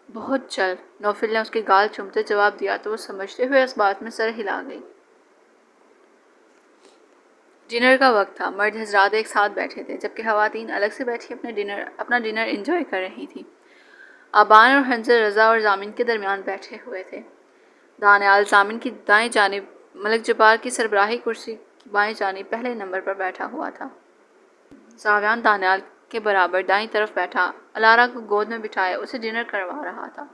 بہت جلد نوفل نے اس کے گال چومتے جواب دیا تو وہ سمجھتے ہوئے اس بات میں سر ہلا گئی۔ ڈنر کا وقت تھا۔ مرد حضرات ایک ساتھ بیٹھے تھے جبکہ خواتین الگ سے بیٹھی اپنا ڈنر انجوائے کر رہی تھی۔ آبان اور حنظل رضا اور ضامن کے درمیان بیٹھے ہوئے تھے۔ دانیال ضامن کی دائیں جانب، ملک جبار کی سربراہی کرسی کی بائیں جانب پہلے نمبر پر بیٹھا ہوا تھا۔ زاویان دانیال کے برابر دائیں طرف بیٹھا الارا کو گود میں بٹھائے اسے ڈنر کروا رہا تھا۔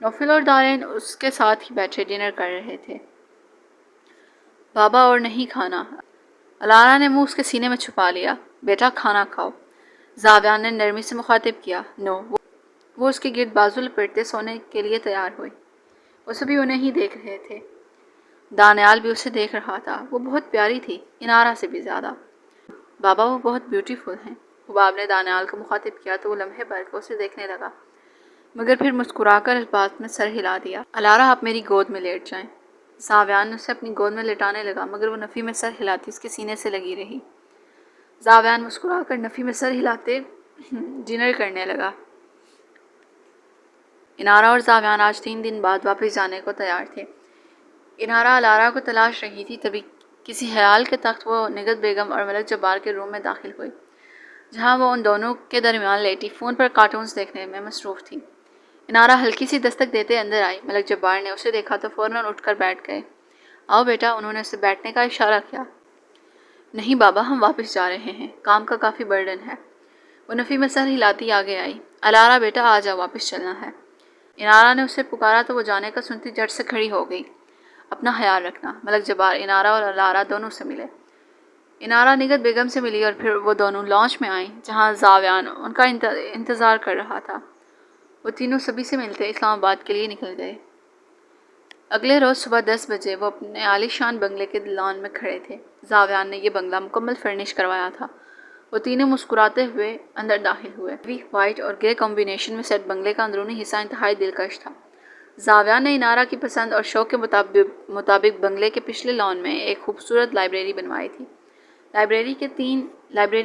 نوفل اور دارین اس کے ساتھ ہی بیٹھے ڈنر کر رہے تھے۔ بابا اور نہیں کھانا؟ الارا نے منہ اس کے سینے میں چھپا لیا۔ بیٹا کھانا کھاؤ، زاویان نے نرمی سے مخاطب کیا۔ نو۔ وہ اس کے گرد بازو لپیٹتے سونے کے لیے تیار ہوئے۔ وہ سبھی انہیں ہی دیکھ رہے تھے۔ دانیال بھی اسے دیکھ رہا تھا۔ وہ بہت پیاری تھی، انارا سے بھی زیادہ۔ بابا وہ بہت بیوٹیفل ہیں۔ حباب نے دانیال کو مخاطب کیا تو وہ لمحے بھر کو اسے دیکھنے لگا، مگر پھر مسکرا کر اس بات میں سر ہلا دیا۔ الارا آپ میری گود میں لیٹ جائیں۔ زاویان اسے اپنی گود میں لٹانے لگا مگر وہ نفی میں سر ہلاتی اس کے سینے سے لگی رہی۔ زاویان مسکرا کر نفی میں سر ہلاتے ڈنر کرنے لگا۔ انارا اور زاویان آج 3 دن بعد واپس جانے کو تیار تھے۔ انارا الارا کو تلاش رہی تھی، تبھی کسی خیال کے تخت وہ نگہت بیگم اور ملک جبار کے روم میں داخل ہوئی، جہاں وہ ان دونوں کے درمیان لیٹی فون پر کارٹونز دیکھنے میں مصروف تھی۔ انارا ہلکی سی دستک دیتے اندر آئی۔ ملک جبار نے اسے دیکھا تو فوراً اٹھ کر بیٹھ گئے۔ آؤ بیٹا، انہوں نے اسے بیٹھنے کا اشارہ کیا۔ نہیں بابا، ہم واپس جا رہے ہیں، کام کا کافی برڈن ہے۔ وہ نفی میں سر ہلاتی آگے آئی۔ الارا بیٹا آ جاؤ، واپس چلنا ہے۔ انارا نے اسے پکارا تو وہ جانے کا سنتی جھٹ سے کھڑی ہو گئی۔ اپنا خیال رکھنا۔ ملک جبار انارا اور الارا دونوں سے ملے۔ انارا نگہت بیگم سے ملی اور پھر وہ دونوں لانچ میں آئیں جہاں زاویان ان کا انتظار کر رہا تھا۔ وہ تینوں سبھی سے ملتے اسلام آباد کے لیے نکل گئے۔ اگلے روز صبح 10 بجے وہ اپنے عالی شان بنگلے کے لان میں کھڑے تھے۔ زاویان نے یہ بنگلہ مکمل فرنش کروایا تھا۔ وہ تینوں مسکراتے ہوئے اندر داخل ہوئے۔ وائٹ اور گرے کمبینیشن میں سیٹ بنگلے کا اندرونی حصہ انتہائی دلکش تھا۔ زاویان نے انارا کی پسند اور شوق کے مطابق بنگلے کے پچھلے لان میں ایک خوبصورت لائبریری بنوائی تھی۔ لائبریری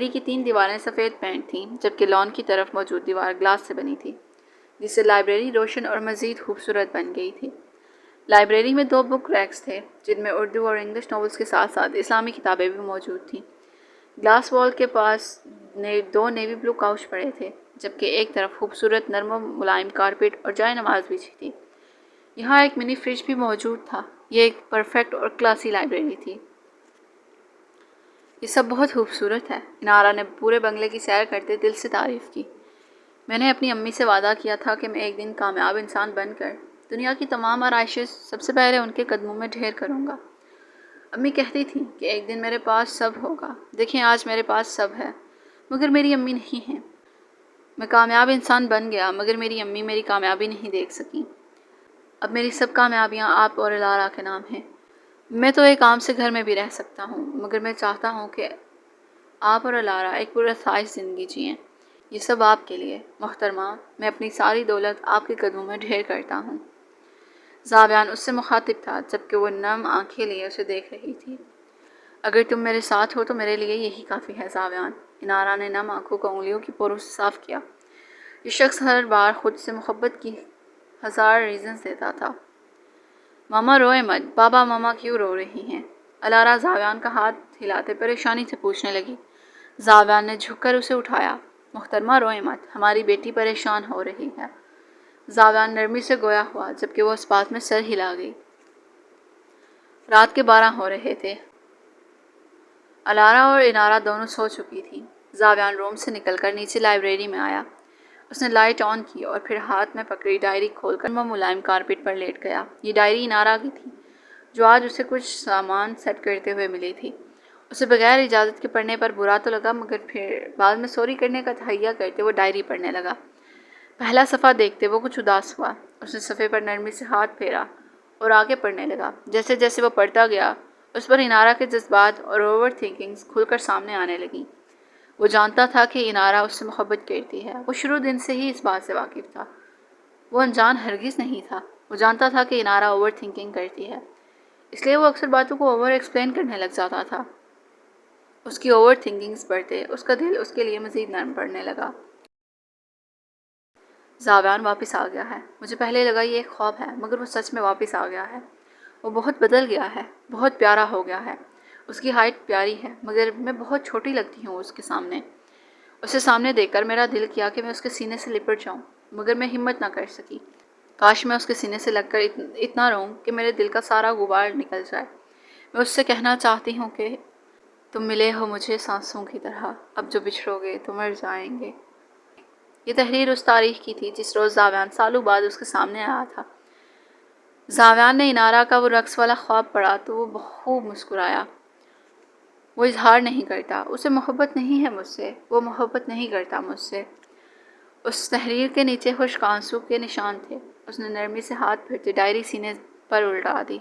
کی 3 دیواریں سفید پینٹ تھیں جبکہ لان کی طرف موجود دیوار گلاس سے بنی تھی، جس سے لائبریری روشن اور مزید خوبصورت بن گئی تھی۔ لائبریری میں 2 بک ریکس تھے جن میں اردو اور انگلش ناولز کے ساتھ ساتھ اسلامی کتابیں بھی موجود تھیں۔ گلاس وال کے پاس 2 نیوی بلو کاؤچ پڑے تھے جبکہ ایک طرف خوبصورت نرم و ملائم کارپیٹ اور جائے نماز بچھی تھی۔ یہاں ایک منی فریج بھی موجود تھا۔ یہ ایک پرفیکٹ اور کلاسی لائبریری تھی۔ یہ سب بہت خوبصورت ہے، انارا نے پورے بنگلے کی سیر کرتے دل سے تعریف کی۔ میں نے اپنی امی سے وعدہ کیا تھا کہ میں ایک دن کامیاب انسان بن کر دنیا کی تمام آرائشیں سب سے پہلے ان کے قدموں میں ڈھیر کروں گا۔ امی کہتی تھیں کہ ایک دن میرے پاس سب ہوگا۔ دیکھیں آج میرے پاس سب ہے، مگر میری امی نہیں ہیں۔ میں کامیاب انسان بن گیا مگر میری امی میری کامیابی نہیں دیکھ سکیں۔ اب میری سب کامیابیاں آپ اور الارا کے نام ہیں۔ میں تو ایک عام سے گھر میں بھی رہ سکتا ہوں مگر میں چاہتا ہوں کہ آپ اور الارا ایک پراسرار زندگی جئیں۔ یہ سب آپ کے لیے۔ محترمہ، میں اپنی ساری دولت آپ کے قدموں میں ڈھیر کرتا ہوں۔ زاویان اس سے مخاطب تھا جبکہ وہ نم آنکھیں لیے اسے دیکھ رہی تھی۔ اگر تم میرے ساتھ ہو تو میرے لیے یہی کافی ہے زاویان۔ انارا نے نم آنکھوں کو انگلیوں کی پوروں سے صاف کیا۔ یہ شخص ہر بار خود سے محبت کی 1000 ریزنز دیتا تھا۔ ماما روئے مت۔ بابا ماما کیوں رو رہی ہیں؟ الارا زاویان کا ہاتھ ہلاتے پریشانی سے پوچھنے لگی۔ زاویان نے جھک کر اسے اٹھایا۔ محترمہ روئے مت، ہماری بیٹی پریشان ہو رہی ہے۔ زاویان نرمی سے گویا ہوا جبکہ وہ اس بات میں سر ہلا گئی۔ رات کے 12 ہو رہے تھے۔ الارا اور انارا دونوں سو چکی تھیں۔ زاویان روم سے نکل کر نیچے لائبریری میں آیا۔ اس نے لائٹ آن کی اور پھر ہاتھ میں پکڑی ڈائری کھول کر وہ ملائم کارپیٹ پر لیٹ گیا۔ یہ ڈائری انارا کی تھی جو آج اسے کچھ سامان سیٹ کرتے ہوئے ملی تھی۔ اسے بغیر اجازت کے پڑھنے پر برا تو لگا مگر پھر بعد میں سوری کرنے کا تہیہ کرتے وہ ڈائری پڑھنے لگا۔ پہلا صفحہ دیکھتے وہ کچھ اداس ہوا۔ اس نے صفحے پر نرمی سے ہاتھ پھیرا اور آگے پڑھنے لگا۔ جیسے جیسے وہ پڑھتا گیا اس پر انارا کے جذبات اور اوور تھنکنگز کھل کر سامنے آنے لگیں۔ وہ جانتا تھا کہ انارا اس سے محبت کرتی ہے۔ وہ شروع دن سے ہی اس بات سے واقف تھا۔ وہ انجان ہرگز نہیں تھا۔ وہ جانتا تھا کہ انارا اوور تھنکنگ کرتی ہے۔ اس لیے وہ اکثر باتوں کو اوور ایکسپلین کرنے لگ جاتا تھا۔ اس کی اوور تھنکنگز بڑھتے اس کا دل اس کے لیے مزید نرم پڑنے لگا۔ زاویان واپس آ گیا ہے۔ مجھے پہلے لگا یہ ایک خواب ہے، مگر وہ سچ میں واپس آ گیا ہے۔ وہ بہت بدل گیا ہے، بہت پیارا ہو گیا ہے۔ اس کی ہائٹ پیاری ہے، مگر میں بہت چھوٹی لگتی ہوں اس کے سامنے۔ اسے سامنے دیکھ کر میرا دل کیا کہ میں اس کے سینے سے لپٹ جاؤں، مگر میں ہمت نہ کر سکی۔ کاش میں اس کے سینے سے لگ کر اتنا روؤں کہ میرے دل کا سارا غبار نکل جائے۔ میں اس سے کہنا چاہتی ہوں کہ تم ملے ہو مجھے سانسوں کی طرح، اب جو بچھڑو گے تو مر جائیں گے۔ یہ تحریر اس تاریخ کی تھی جس روز زاویان سالوں بعد اس کے سامنے آیا تھا۔ زاویان نے انارا کا وہ رقص والا خواب پڑھا تو وہ خوب مسکرایا۔ وہ اظہار نہیں کرتا، اسے محبت نہیں ہے مجھ سے، وہ محبت نہیں کرتا مجھ سے۔ اس تحریر کے نیچے خشک آنسو کے نشان تھے۔ اس نے نرمی سے ہاتھ پھیرتے ڈائری سینے پر الٹا دی۔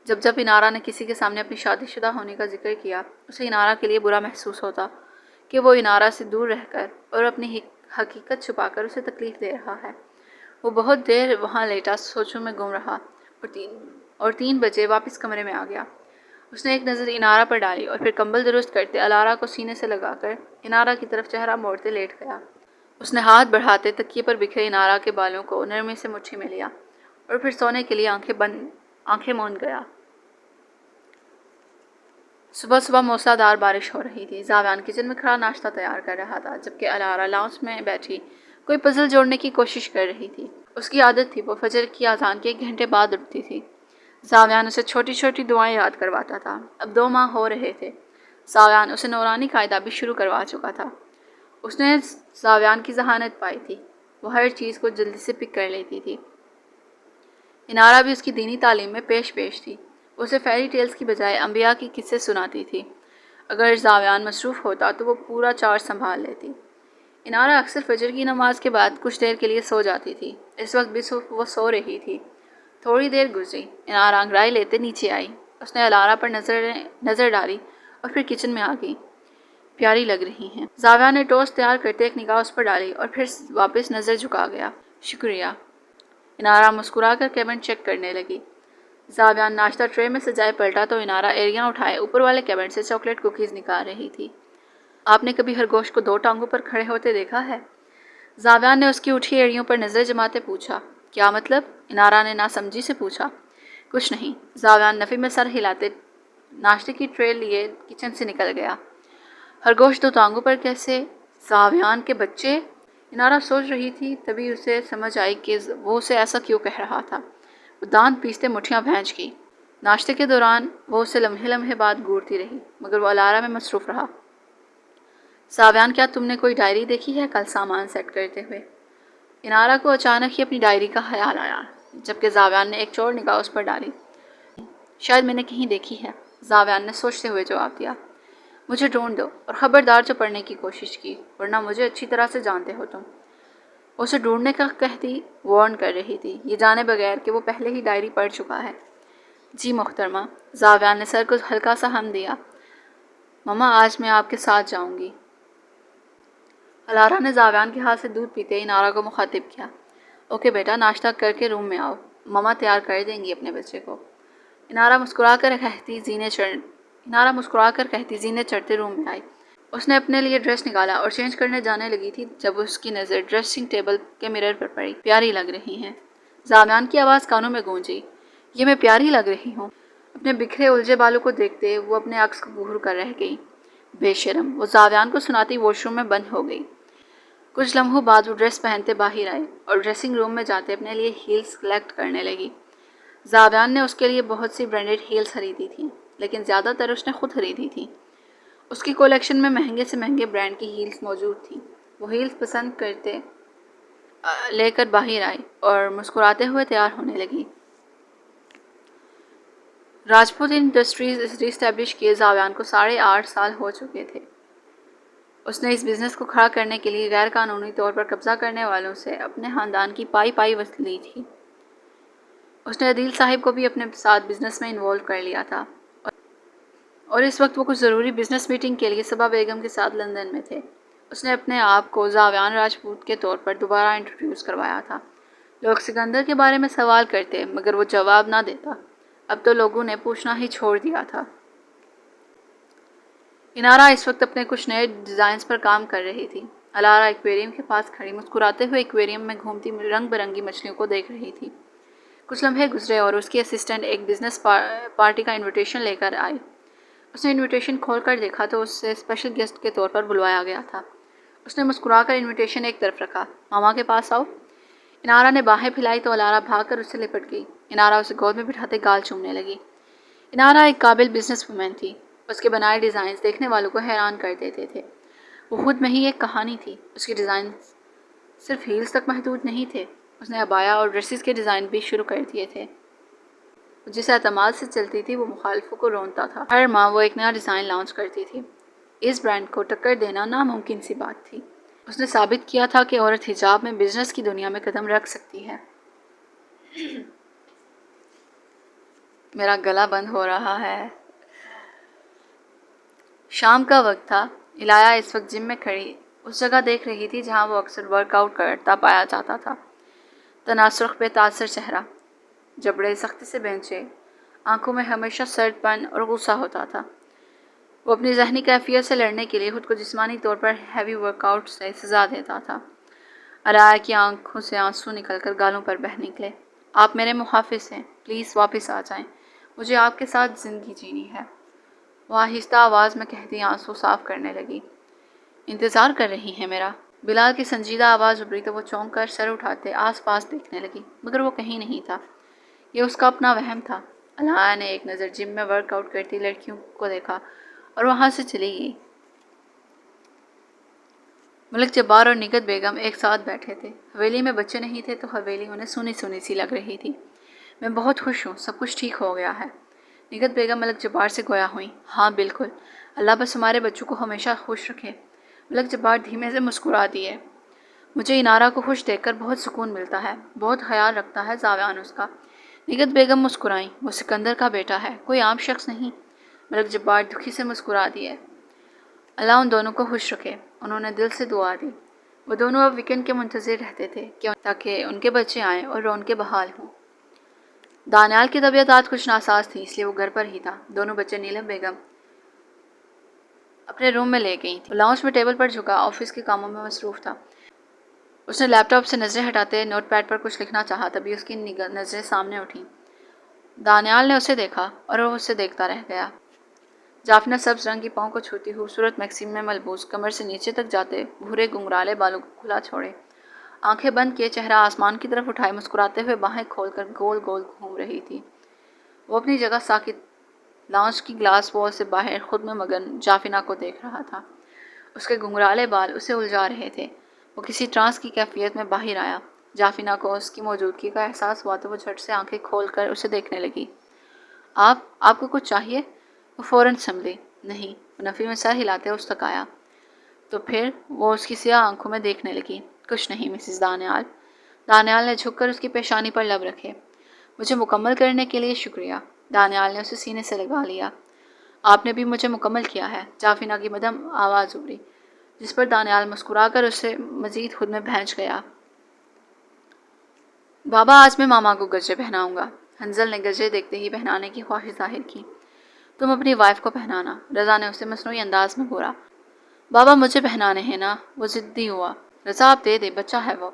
جب انارا نے کسی کے سامنے اپنی شادی شدہ ہونے کا ذکر کیا، اسے انارا کے لیے برا محسوس ہوتا کہ وہ انارا سے دور رہ کر اور اپنی حقیقت چھپا کر اسے تکلیف دے رہا ہے۔ وہ بہت دیر وہاں لیٹا سوچوں میں گم رہا اور 3 بجے واپس کمرے میں آ گیا۔ اس نے ایک نظر انارا پر ڈالی اور پھر کمبل درست کرتے الارا کو سینے سے لگا کر انارا کی طرف چہرہ موڑتے لیٹ گیا۔ اس نے ہاتھ بڑھاتے تکیے پر بکھرے انارا کے بالوں کو نرمی سے مٹھی میں لیا اور پھر سونے کے لیے آنکھیں موند گیا۔ صبح موسلا دھار بارش ہو رہی تھی۔ زاویان کچن میں کھڑا ناشتہ تیار کر رہا تھا، جبکہ الارا لاؤنج میں بیٹھی کوئی پزل جوڑنے کی کوشش کر رہی تھی۔ اس کی عادت تھی وہ فجر کی اذان کے 1 گھنٹے بعد اٹھتی تھی۔ زاویان اسے چھوٹی چھوٹی دعائیں یاد کرواتا تھا۔ اب 2 ماہ ہو رہے تھے۔ زاویان اسے نورانی قاعدہ بھی شروع کروا چکا تھا۔ اس نے زاویان کی ذہانت پائی تھی، وہ ہر چیز کو جلدی سے پک کر لیتی تھی۔ انارا بھی اس کی دینی تعلیم میں پیش تھی۔ اسے فیری ٹیلز کی بجائے انبیاء کی قصے سناتی تھی۔ اگر زاویان مصروف ہوتا تو وہ پورا چارج سنبھال لیتی۔ انارا اکثر فجر کی نماز کے بعد کچھ دیر کے لیے سو جاتی تھی۔ اس وقت بھی وہ سو رہی تھی۔ تھوڑی دیر گزری، انارا انگڑائی لیتے نیچے آئی۔ اس نے الارا پر نظر ڈالی اور پھر کچن میں آ گئی۔ پیاری لگ رہی ہیں۔ زاویان نے ٹوسٹ تیار کرتے ایک نگاہ اس پر ڈالی اور پھر واپس نظر جھکا گیا۔ شکریہ۔ انارا مسکرا کر کیبن چیک کرنے لگی۔ زاویان ناشتہ ٹرے میں سجائے پلٹا تو انارا ایڑیاں اٹھائے اوپر والے کیبن سے چاکلیٹ کوکیز نکال رہی تھی۔ آپ نے کبھی خرگوش کو 2 ٹانگوں پر کھڑے ہوتے دیکھا ہے؟ زاویان نے اس کی اٹھی ایڑیوں پر نظر جماتے پوچھا۔ کیا مطلب؟ انارا نے ناسمجھی سے پوچھا۔ کچھ نہیں۔ زاویان نفی میں سر ہلاتے ناشتے کی ٹرے لیے کچن سے نکل گیا۔ خرگوش 2 ٹانگوں پر کیسے؟ زاویان کے بچے؟ انارا سوچ رہی تھی، تبھی اسے سمجھ آئی کہ وہ اسے ایسا کیوں کہہ رہا تھا۔ وہ دانت پیستے مٹھیاں بھینچ گئی۔ ناشتے کے دوران وہ اسے لمحے بعد گھورتی رہی، مگر وہ الارا میں مصروف رہا۔ زاویان، کیا تم نے کوئی ڈائری دیکھی ہے کل سامان سیٹ کرتے ہوئے؟ انارا کو اچانک ہی اپنی ڈائری کا خیال آیا، جبکہ زاویان نے ایک چور نگاہ اس پر ڈالی۔ شاید میں نے کہیں دیکھی ہے، زاویان نے سوچتے ہوئے جواب دیا۔ مجھے ڈھونڈ دو اور خبردار جو پڑھنے کی کوشش کی، ورنہ مجھے اچھی طرح سے جانتے ہو تم۔ اسے ڈھونڈنے کا کہتی وارن کر رہی تھی، یہ جانے بغیر کہ وہ پہلے ہی ڈائری پڑھ چکا ہے۔ جی محترمہ۔ زاویان نے سر کو ہلکا سا ہم دیا۔ مما، آج میں آپ کے ساتھ جاؤں گی۔ الارا نے زاویان کے ہاتھ سے دودھ پیتے انارا کو مخاطب کیا۔ اوکے بیٹا، ناشتہ کر کے روم میں آؤ، مما تیار کر دیں گی اپنے بچے کو۔ انارا مسکرا کر کہتی زینے چڑھتے روم میں آئی۔ اس نے اپنے لیے ڈریس نکالا اور چینج کرنے جانے لگی تھی جب اس کی نظر ڈریسنگ ٹیبل کے مرر پر پڑی۔ پیاری لگ رہی ہیں۔ زاویان کی آواز کانوں میں گونجی۔ یہ میں پیاری لگ رہی ہوں؟ اپنے بکھرے الجھے بالوں کو دیکھتے وہ اپنے عکس کو گھور کر رہ گئی۔ بے شرم، وہ زاویان کو سناتی واش روم میں بند ہو گئی۔ کچھ لمحوں بعد وہ ڈریس پہنتے باہر آئے اور ڈریسنگ روم میں جاتے اپنے لیے ہیلز سلیکٹ کرنے لگی۔ زاویان نے اس کے لیے بہت سی برانڈڈ ہیلز خریدی تھیں، لیکن زیادہ تر اس نے خود خریدی تھیں۔ اس کی کلیکشن میں مہنگے سے مہنگے برانڈ کی ہیلز موجود تھیں۔ وہ ہیلز پسند کرتے لے کر باہر آئی اور مسکراتے ہوئے تیار ہونے لگی۔ راجپوت انڈسٹریز ری اسٹیبلش کیے زاویان کو 8.5 سال ہو چکے تھے۔ اس نے اس بزنس کو کھڑا کرنے کے لیے غیر قانونی طور پر قبضہ کرنے والوں سے اپنے خاندان کی پائی وصولی تھی۔ اس نے عدیل صاحب کو بھی اپنے ساتھ بزنس میں انوالو کر لیا تھا اور اس وقت وہ کچھ ضروری بزنس میٹنگ کے لیے صبا بیگم کے ساتھ لندن میں تھے۔ اس نے اپنے آپ کو زاویان راجپوت کے طور پر دوبارہ انٹروڈیوس کروایا تھا۔ لوگ سکندر کے بارے میں سوال کرتے مگر وہ جواب نہ دیتا۔ اب تو لوگوں نے پوچھنا ہی چھوڑ دیا تھا۔ انارا اس وقت اپنے کچھ نئے ڈیزائنز پر کام کر رہی تھی۔ الارا ایکویریم کے پاس کھڑی مسکراتے ہوئے ایکویریم میں گھومتی رنگ برنگی مچھلیوں کو دیکھ رہی تھی۔ کچھ لمحے گزرے اور اس کی اسسٹنٹ ایک بزنس پارٹی کا انویٹیشن لے کر آئی۔ اس نے انویٹیشن کھول کر دیکھا تو اسے اسپیشل گیسٹ کے طور پر بلوایا گیا تھا۔ اس نے مسکرا کر انویٹیشن ایک طرف رکھا۔ ماما کے پاس آؤ۔ انارا نے باہیں پھیلائی تو الارا بھاگ کر اس سے لپٹ گئی۔ انارا اسے گود میں بٹھاتے گال چومنے لگی۔ انارا ایک قابل بزنس وومن تھی۔ اس کے بنائے ڈیزائنز دیکھنے والوں کو حیران کر دیتے تھے۔ وہ خود میں ہی ایک کہانی تھی۔ اس کے ڈیزائنز صرف ہیلز تک محدود نہیں تھے۔ اس نے عبایا اور ڈریسز کے ڈیزائن بھی شروع کر دیے تھے۔ جس اعتماد سے چلتی تھی وہ مخالفوں کو رونتا تھا۔ ہر ماہ وہ ایک نیا ڈیزائن لانچ کرتی تھی۔ اس برانڈ کو ٹکر دینا ناممکن سی بات تھی۔ اس نے ثابت کیا تھا کہ عورت حجاب میں بزنس کی دنیا میں قدم رکھ سکتی ہے۔ میرا گلا بند ہو رہا ہے۔ شام کا وقت تھا۔ الہیہ اس وقت جم میں کھڑی اس جگہ دیکھ رہی تھی جہاں وہ اکثر ورک آؤٹ کرتا پایا جاتا تھا۔ تناسرخ پہ تاثر چہرہ، جبڑے سختی سے بینچے، آنکھوں میں ہمیشہ سرد پن اور غصہ ہوتا تھا۔ وہ اپنی ذہنی کیفیت سے لڑنے کے لیے خود کو جسمانی طور پر ہیوی ورک آؤٹ سے سزا دیتا تھا۔ الہیہ کی آنکھوں سے آنسو نکل کر گالوں پر بہہ نکلے۔ آپ میرے محافظ ہیں، پلیز واپس آ جائیں، مجھے آپ کے ساتھ زندگی جینی ہے۔ وہ آہستہ آواز میں کہتی آنسو صاف کرنے لگی۔ انتظار کر رہی ہیں میرا؟ بلال کی سنجیدہ آواز ابھری تو وہ چونک کر سر اٹھاتے آس پاس دیکھنے لگی، مگر وہ کہیں نہیں تھا۔ یہ اس کا اپنا وہم تھا۔ الہیہ نے ایک نظر جم میں ورک آؤٹ کرتی لڑکیوں کو دیکھا اور وہاں سے چلی گئی۔ ملک جبار اور نگہت بیگم ایک ساتھ بیٹھے تھے۔ حویلی میں بچے نہیں تھے تو حویلی انہیں سونی سونی سی لگ رہی تھی۔ میں بہت خوش ہوں، سب کچھ ٹھیک ہو گیا ہے۔ نگہت بیگم ملک جبار سے گویا ہوئیں۔ ہاں بالکل، اللہ بس ہمارے بچوں کو ہمیشہ خوش رکھے۔ ملک جبار دھیمے سے مسکرا دیے۔ مجھے انارا کو خوش دیکھ کر بہت سکون ملتا ہے، بہت خیال رکھتا ہے زاویان اس کا۔ نگہت بیگم مسکرائیں۔ وہ سکندر کا بیٹا ہے، کوئی عام شخص نہیں۔ ملک جبار دکھی سے مسکرا دیے۔ اللہ ان دونوں کو خوش رکھے۔ انہوں نے دل سے دعا دی۔ وہ دونوں اب ویکنڈ کے منتظر رہتے تھے تاکہ ان کے بچے آئیں اور رونقیں بحال ہوں۔ دانیال کی طبیعت آج کچھ ناساز تھی، اس لیے وہ گھر پر ہی تھا۔ دونوں بچے نیلم بیگم اپنے روم میں لے گئی تھی۔ لاؤنج میں ٹیبل پر جھکا آفس کے کاموں میں مصروف تھا۔ اس نے لیپ ٹاپ سے نظریں ہٹاتے نوٹ پیڈ پر کچھ لکھنا چاہا، تبھی اس کی نظریں سامنے اٹھیں۔ دانیال نے اسے دیکھا اور وہ اسے دیکھتا رہ گیا۔ جافنا سبز رنگ کی پاؤں کو چھوتی خوبصورت میکسی میں ملبوس، کمر سے نیچے تک جاتے بھورے گنگرالے بالوں کو کھلا چھوڑے، آنکھیں بند کیے چہرہ آسمان کی طرف اٹھائے مسکراتے ہوئے باہیں کھول کر گول گول گھوم رہی تھی۔ وہ اپنی جگہ ساکت لاؤنج کی گلاس وال سے باہر خود میں مگن جافنا کو دیکھ رہا تھا۔ اس کے گنگرالے بال اسے الجھا رہے تھے۔ وہ کسی ٹرانس کی کیفیت میں باہر آیا۔ جافنا کو اس کی موجودگی کا احساس ہوا تو وہ جھٹ سے آنکھیں کھول کر اسے دیکھنے لگی۔ آپ کو کچھ چاہیے؟ وہ فوراً سنبھلی۔ نہیں۔ وہ نفی میں سر ہلاتے اس تک آیا۔ تو پھر وہ اس کی سیاہ آنکھوں میں دیکھنے لگی۔ کچھ نہیں مسز دانیال۔ دانیال نے جھک کر اس کی پیشانی پر لب رکھے۔ مجھے مکمل کرنے کے لیے شکریہ۔ دانیال نے اسے سینے سے لگا لیا۔ آپ نے بھی مجھے مکمل کیا ہے۔ جافنا کی مدھم آواز ابھری، جس پر دانیال مسکرا کر اسے مزید خود میں بھینچ گیا۔ بابا آج میں ماما کو گجرے پہناؤں گا۔ حنزل نے گجرے دیکھتے ہی پہنانے کی خواہش ظاہر کی۔ تم اپنی وائف کو پہنانا، رضا نے اسے مصنوعی انداز میں بولا۔ بابا مجھے پہنانے ہیں نا، وہ ضدی ہوا۔ رضا آپ دے دے، بچہ ہے وہ،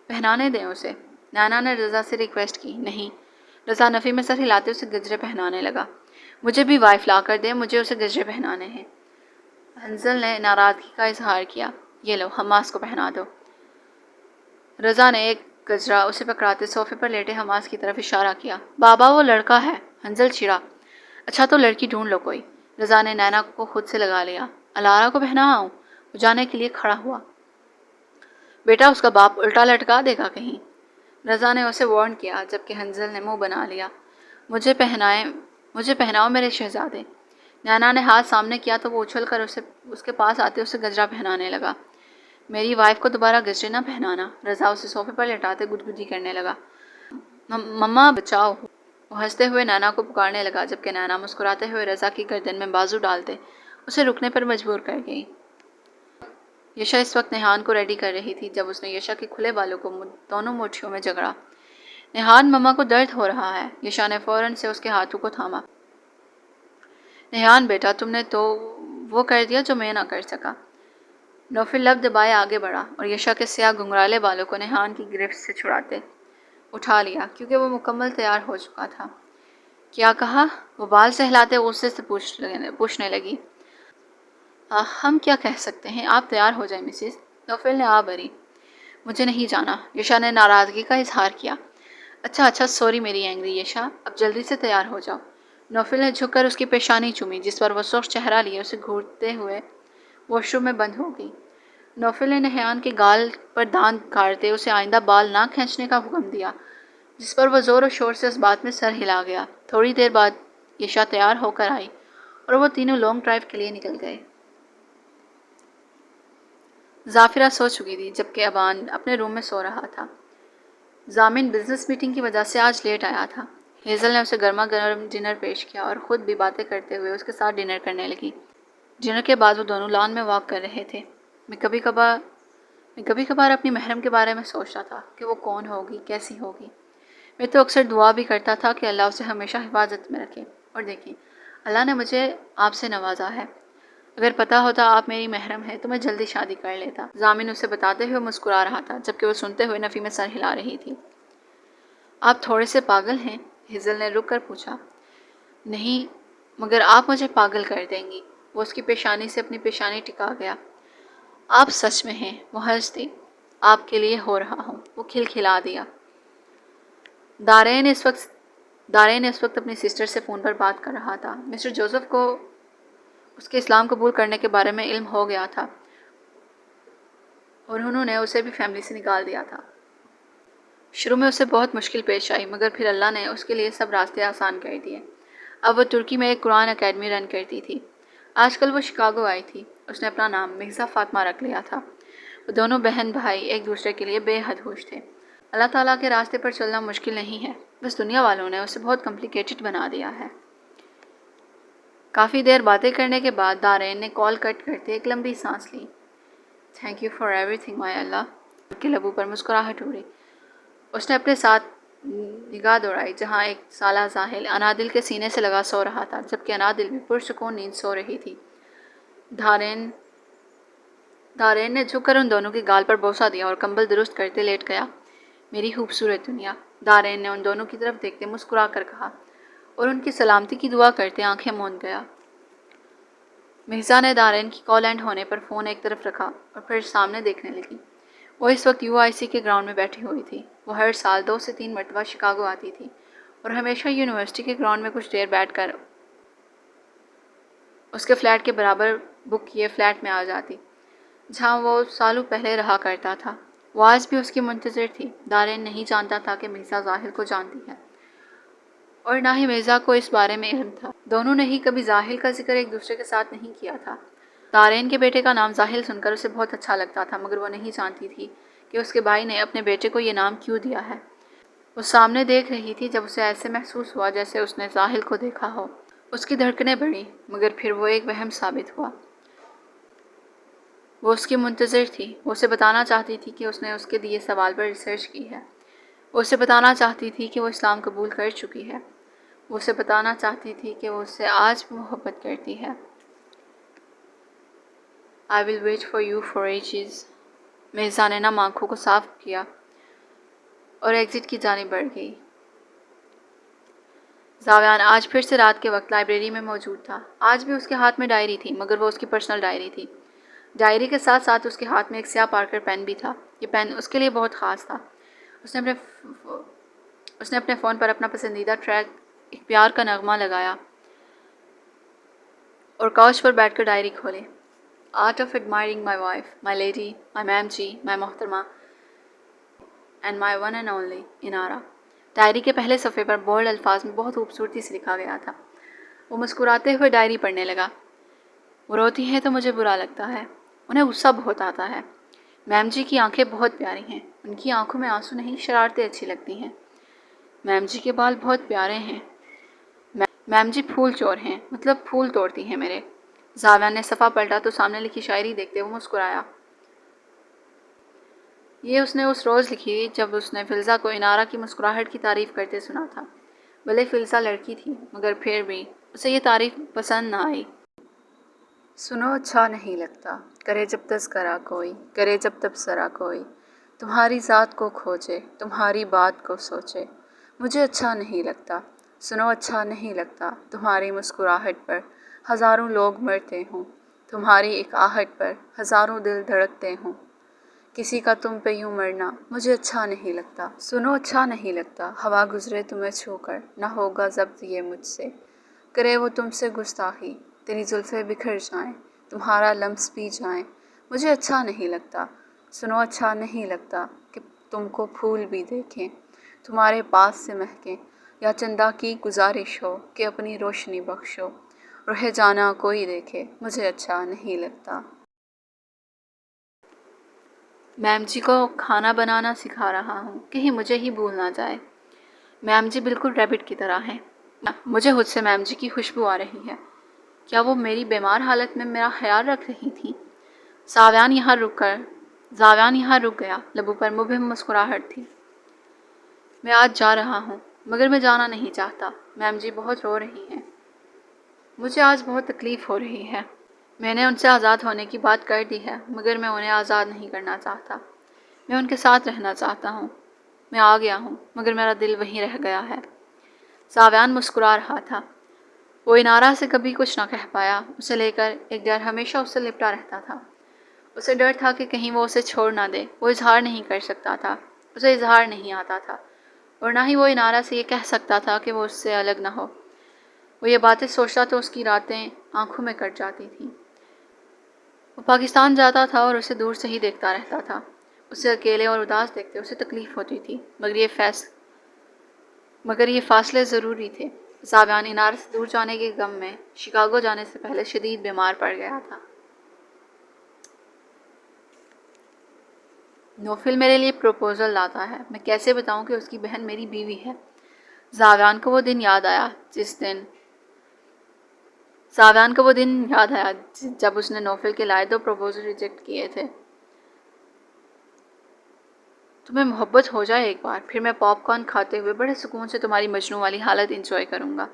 پہنانے دیں اسے۔ نینا نے رضا سے ریکویسٹ کی۔ نہیں۔ رضا نفی میں سر ہلاتے اسے گجرے پہنانے لگا۔ مجھے بھی وائف لا کر دے، مجھے اسے گجرے پہنانے ہیں۔ حنزل نے ناراضگی کا اظہار کیا۔ یہ لو، حماس کو پہنا دو۔ رضا نے ایک گجرا اسے پکڑاتے صوفے پر لیٹے حماس کی طرف اشارہ کیا۔ بابا وہ لڑکا ہے۔ حنزل چڑا۔ اچھا تو لڑکی ڈھونڈ لو کوئی۔ رضا نے نینا کو خود سے لگا لیا۔ الارا کو پہنا آؤں؟ وہ جانے کے لیے کھڑا ہوا۔ بیٹا اس کا باپ الٹا لٹکا دے گا کہیں، رضا نے اسے وارن کیا، جبکہ حنزل نے منہ بنا لیا۔ مجھے پہناؤ میرے شہزادے۔ نینا نے ہاتھ سامنے کیا تو وہ اچھل کر اس کے پاس آتے اسے گجرا پہنانے لگا۔ میری وائف کو دوبارہ گجرے نہ پہنانا۔ رضا اسے صوفے پر لٹاتے گدگدی کرنے لگا۔ مما بچاؤ۔ وہ ہنستے ہوئے نینا کو پکارنے لگا، جبکہ نینا مسکراتے ہوئے رضا کی گردن میں بازو ڈالتے اسے رکنے پر مجبور کر گئی۔ یشا اس وقت نیہان کو ریڈی کر رہی تھی جب اس نے یشا کے کھلے بالوں کو دونوں مٹھیوں میں جگڑا۔ نیہان مما کو درد ہو رہا ہے۔ یشا نے فوراً سے اس کے ہاتھوں کو تھاما۔ نیہان بیٹا، تم نے تو وہ کر دیا جو میں نہ کر سکا۔ نوفل لب دبائے آگے بڑھا اور یشا کے سیاہ گنگرالے بالوں کو نیہان کی گرفت سے چھڑاتے اٹھا لیا کیونکہ وہ مکمل تیار ہو چکا تھا۔ کیا کہا؟ وہ بال سہلاتے غصے سے پوچھنے لگی۔ ہم کیا کہہ سکتے ہیں، آپ تیار ہو جائیں مسز۔ نوفل نے آ بھری۔ مجھے نہیں جانا، یشا نے ناراضگی کا اظہار کیا۔ اچھا سوری میری اینگری یشا، اب جلدی سے تیار ہو جاؤ۔ نوفل نے جھک کر اس کی پیشانی چومی جس پر وہ سرخ چہرہ لیے اسے گھورتے ہوئے واش روم میں بند ہو گئی۔ نوفل نے نیہان کے گال پر دانت گاڑتے اسے آئندہ بال نہ کھینچنے کا حکم دیا، جس پر وہ زور و شور سے اس بات میں سر ہلا گیا۔ تھوڑی دیر بعد یشا تیار ہو کر آئی اور وہ تینوں لانگ ڈرائیو کے لیے نکل گئے۔ ظافرہ سو چکی تھی جبکہ ابان اپنے روم میں سو رہا تھا۔ ضامن بزنس میٹنگ کی وجہ سے آج لیٹ آیا تھا۔ ہیزل نے اسے گرما گرم ڈنر پیش کیا اور خود بھی باتیں کرتے ہوئے اس کے ساتھ ڈنر کرنے لگی۔ ڈنر کے بعد وہ دونوں لان میں واک کر رہے تھے۔ میں کبھی کبھار اپنی محرم کے بارے میں سوچتا تھا کہ وہ کون ہوگی، کیسی ہوگی۔ میں تو اکثر دعا بھی کرتا تھا کہ اللہ اسے ہمیشہ حفاظت میں رکھے، اور دیکھیں اللہ نے مجھے آپ سے نوازا ہے۔ اگر پتہ ہوتا آپ میری محرم ہے تو میں جلدی شادی کر لیتا۔ ضامن اسے بتاتے ہوئے مسکرا رہا تھا جبکہ وہ سنتے ہوئے نفی میں سر ہلا رہی تھی۔ آپ تھوڑے سے پاگل ہیں؟ ہیزل نے رک کر پوچھا۔ نہیں، مگر آپ مجھے پاگل کر دیں گی۔ وہ اس کی پیشانی سے اپنی پیشانی ٹکا گیا۔ آپ سچ میں ہیں، وہ ہنس دی۔ آپ کے لیے ہو رہا ہوں، وہ کھلکھلا دیا۔ دارین اس وقت اپنی سسٹر سے فون پر بات کر رہا تھا۔ مسٹر جوزف کو اس کے اسلام قبول کرنے کے بارے میں علم ہو گیا تھا اور انہوں نے اسے بھی فیملی سے نکال دیا تھا۔ شروع میں اسے بہت مشکل پیش آئی مگر پھر اللہ نے اس کے لیے سب راستے آسان کر دیے۔ اب وہ ترکی میں ایک قرآن اکیڈمی رن کرتی تھی۔ آج کل وہ شکاگو آئی تھی۔ اس نے اپنا نام مرزا فاطمہ رکھ لیا تھا۔ وہ دونوں بہن بھائی ایک دوسرے کے لیے بے حد خوش تھے۔ اللہ تعالیٰ کے راستے پر چلنا مشکل نہیں ہے، بس دنیا والوں نے اسے بہت کمپلیکیٹڈ بنا دیا ہے۔ کافی دیر باتیں کرنے کے بعد دارین نے کال کٹ کرتے ایک لمبی سانس لی۔ Thank you for everything my Allah. ان کے لبوں پر مسکراہٹ اڑی۔ اس نے اپنے ساتھ نگاہ دوڑائی جہاں ایک سالہ زاہل انادل کے سینے سے لگا سو رہا تھا جبکہ انادل بھی پرسکون نیند سو رہی تھی۔ دارین نے جھک کر ان دونوں کے گال پر بوسہ دیا اور کمبل درست کرتے لیٹ گیا۔ میری خوبصورت دنیا، دارین نے ان دونوں کی طرف دیکھتے مسکرا کر کہا اور ان کی سلامتی کی دعا کرتے آنکھیں موند گیا۔ مرزا نے دارین کی کال اینڈ ہونے پر فون ایک طرف رکھا اور پھر سامنے دیکھنے لگی۔ وہ اس وقت UIC کے گراؤنڈ میں بیٹھی ہوئی تھی۔ وہ ہر سال 2 سے 3 مرتبہ شکاگو آتی تھی اور ہمیشہ یونیورسٹی کے گراؤنڈ میں کچھ دیر بیٹھ کر اس کے فلیٹ کے برابر بک کیے فلیٹ میں آ جاتی جہاں وہ سالوں پہلے رہا کرتا تھا۔ وہ آج بھی اس کی منتظر تھی۔ دارین نہیں جانتا تھا کہ مرزا زاہل کو جانتی ہے اور نہ ہی مرزا کو اس بارے میں علم تھا۔ دونوں نے ہی کبھی زاہل کا ذکر ایک دوسرے کے ساتھ نہیں کیا تھا۔ دارین کے بیٹے کا نام زاہل سن کر اسے بہت اچھا لگتا تھا مگر وہ نہیں جانتی تھی کہ اس کے بھائی نے اپنے بیٹے کو یہ نام کیوں دیا ہے۔ وہ سامنے دیکھ رہی تھی جب اسے ایسے محسوس ہوا جیسے اس نے زاہل کو دیکھا ہو۔ اس کی دھڑکنیں بڑھیں مگر پھر وہ ایک وہم ثابت ہوا۔ وہ اس کی منتظر تھی۔ وہ اسے بتانا چاہتی تھی کہ اس نے اس کے دیے سوال پر ریسرچ کی ہے۔ وہ اسے بتانا چاہتی تھی کہ وہ اسلام قبول کر چکی ہے۔ وہ اسے بتانا چاہتی تھی کہ وہ اس سے آج بھی محبت کرتی ہے۔ I will wait for you for ages۔ Mirza نے نم آنکھوں کو صاف کیا اور ایگزٹ کی جانب بڑھ گئی۔ زاویان آج پھر سے رات کے وقت لائبریری میں موجود تھا۔ آج بھی اس کے ہاتھ میں ڈائری تھی مگر وہ اس کی پرسنل ڈائری تھی۔ ڈائری کے ساتھ ساتھ اس کے ہاتھ میں ایک سیاہ پارکر پین بھی تھا۔ یہ پین اس کے لیے بہت خاص تھا۔ اس نے اپنے فون پر اپنا پسندیدہ ٹریک ایک پیار کا نغمہ لگایا اور کاؤچ پر بیٹھ کر ڈائری کھولی۔ Art of admiring my wife, my lady, my ma'am ji, my محترمہ and my one and only Anara. Diary کے پہلے صفحے پر بولڈ الفاظ میں بہت خوبصورتی سے لکھا گیا تھا۔ وہ مسکراتے ہوئے ڈائری پڑھنے لگا۔ وہ روتی ہیں تو مجھے برا لگتا ہے، انہیں غصہ بہت آتا ہے۔ میم جی کی آنکھیں بہت پیاری ہیں، ان کی آنکھوں میں آنسو نہیں، شرارتیں اچھی لگتی ہیں۔ میم جی کے بال بہت پیارے ہیں۔ میم جی پھول چور ہیں، مطلب پھول توڑتی ہیں میرے۔ زاویان نے صفحہ پلٹا تو سامنے لکھی شاعری دیکھتے وہ مسکرایا۔ یہ اس نے اس روز لکھی جب اس نے فلزا کو انارا کی مسکراہٹ کی تعریف کرتے سنا تھا۔ بھلے فلزا لڑکی تھی مگر پھر بھی اسے یہ تعریف پسند نہ آئی۔ سنو اچھا نہیں لگتا، کرے جب تذکرہ کوئی، کرے جب تبصرہ کوئی، تمہاری ذات کو کھوجے، تمہاری بات کو سوچے، مجھے اچھا نہیں لگتا۔ سنو اچھا نہیں لگتا، تمہاری مسکراہٹ پر ہزاروں لوگ مرتے ہوں، تمہاری ایک آہٹ پر ہزاروں دل دھڑکتے ہوں، کسی کا تم پہ یوں مرنا مجھے اچھا نہیں لگتا۔ سنو اچھا نہیں لگتا، ہوا گزرے تمہیں چھو کر، نہ ہوگا ضبط یہ مجھ سے، کرے وہ تم سے گستاخی، تیری زلفیں بکھر جائیں، تمہارا لمس پی جائیں، مجھے اچھا نہیں لگتا۔ سنو اچھا نہیں لگتا کہ تم کو پھول بھی دیکھیں، تمہارے پاس سے مہکیں، یا چندا کی گزارش ہو کہ اپنی روشنی بخشو، رہ جانا کوئی دیکھے، مجھے اچھا نہیں لگتا۔ میم جی کو کھانا بنانا سکھا رہا ہوں، کہیں مجھے ہی بھول نہ جائے۔ میم جی بالکل ریبٹ کی طرح ہیں۔ مجھے خود سے میم جی کی خوشبو آ رہی ہے۔ کیا وہ میری بیمار حالت میں میرا خیال رکھ رہی تھیں؟ زاویان یہاں رک گیا، لبوں پر مبہم مسکراہٹ تھی۔ میں آج جا رہا ہوں، مگر میں جانا نہیں چاہتا۔ میم جی بہت رو رہی ہیں۔ مجھے آج بہت تکلیف ہو رہی ہے۔ میں نے ان سے آزاد ہونے کی بات کر دی ہے، مگر میں انہیں آزاد نہیں کرنا چاہتا۔ میں ان کے ساتھ رہنا چاہتا ہوں۔ میں آ گیا ہوں، مگر میرا دل وہیں رہ گیا ہے۔ زاویان مسکرا رہا تھا۔ وہ انارا سے کبھی کچھ نہ کہہ پایا، اسے لے کر ایک ڈر ہمیشہ اس سے لپٹا رہتا تھا۔ اسے ڈر تھا کہ کہیں وہ اسے چھوڑ نہ دے۔ وہ اظہار نہیں کر سکتا تھا، اسے اظہار نہیں آتا تھا، اور نہ ہی وہ انارا سے یہ کہہ سکتا تھا کہ وہ اس سے الگ نہ ہو۔ وہ یہ باتیں سوچتا تو اس کی راتیں آنکھوں میں کٹ جاتی تھیں۔ وہ پاکستان جاتا تھا اور اسے دور سے ہی دیکھتا رہتا تھا۔ اسے اکیلے اور اداس دیکھتے اسے تکلیف ہوتی تھی، مگر یہ فاصلے ضروری تھے۔ زاویان انارا سے دور جانے کے غم میں شکاگو جانے سے پہلے شدید بیمار پڑ گیا تھا۔ نوفل میرے لیے پروپوزل لاتا ہے، میں کیسے بتاؤں کہ اس کی بہن میری بیوی ہے؟ زاویان کو وہ دن یاد آیا جب اس نے نوفل کے لائے 2 پروپوزل ریجیکٹ کیے تھے۔ تمہیں محبت ہو جائے ایک بار، پھر میں پاپ کارن کھاتے ہوئے بڑے سکون سے تمہاری مجنوں والی حالت انجوائے کروں گا۔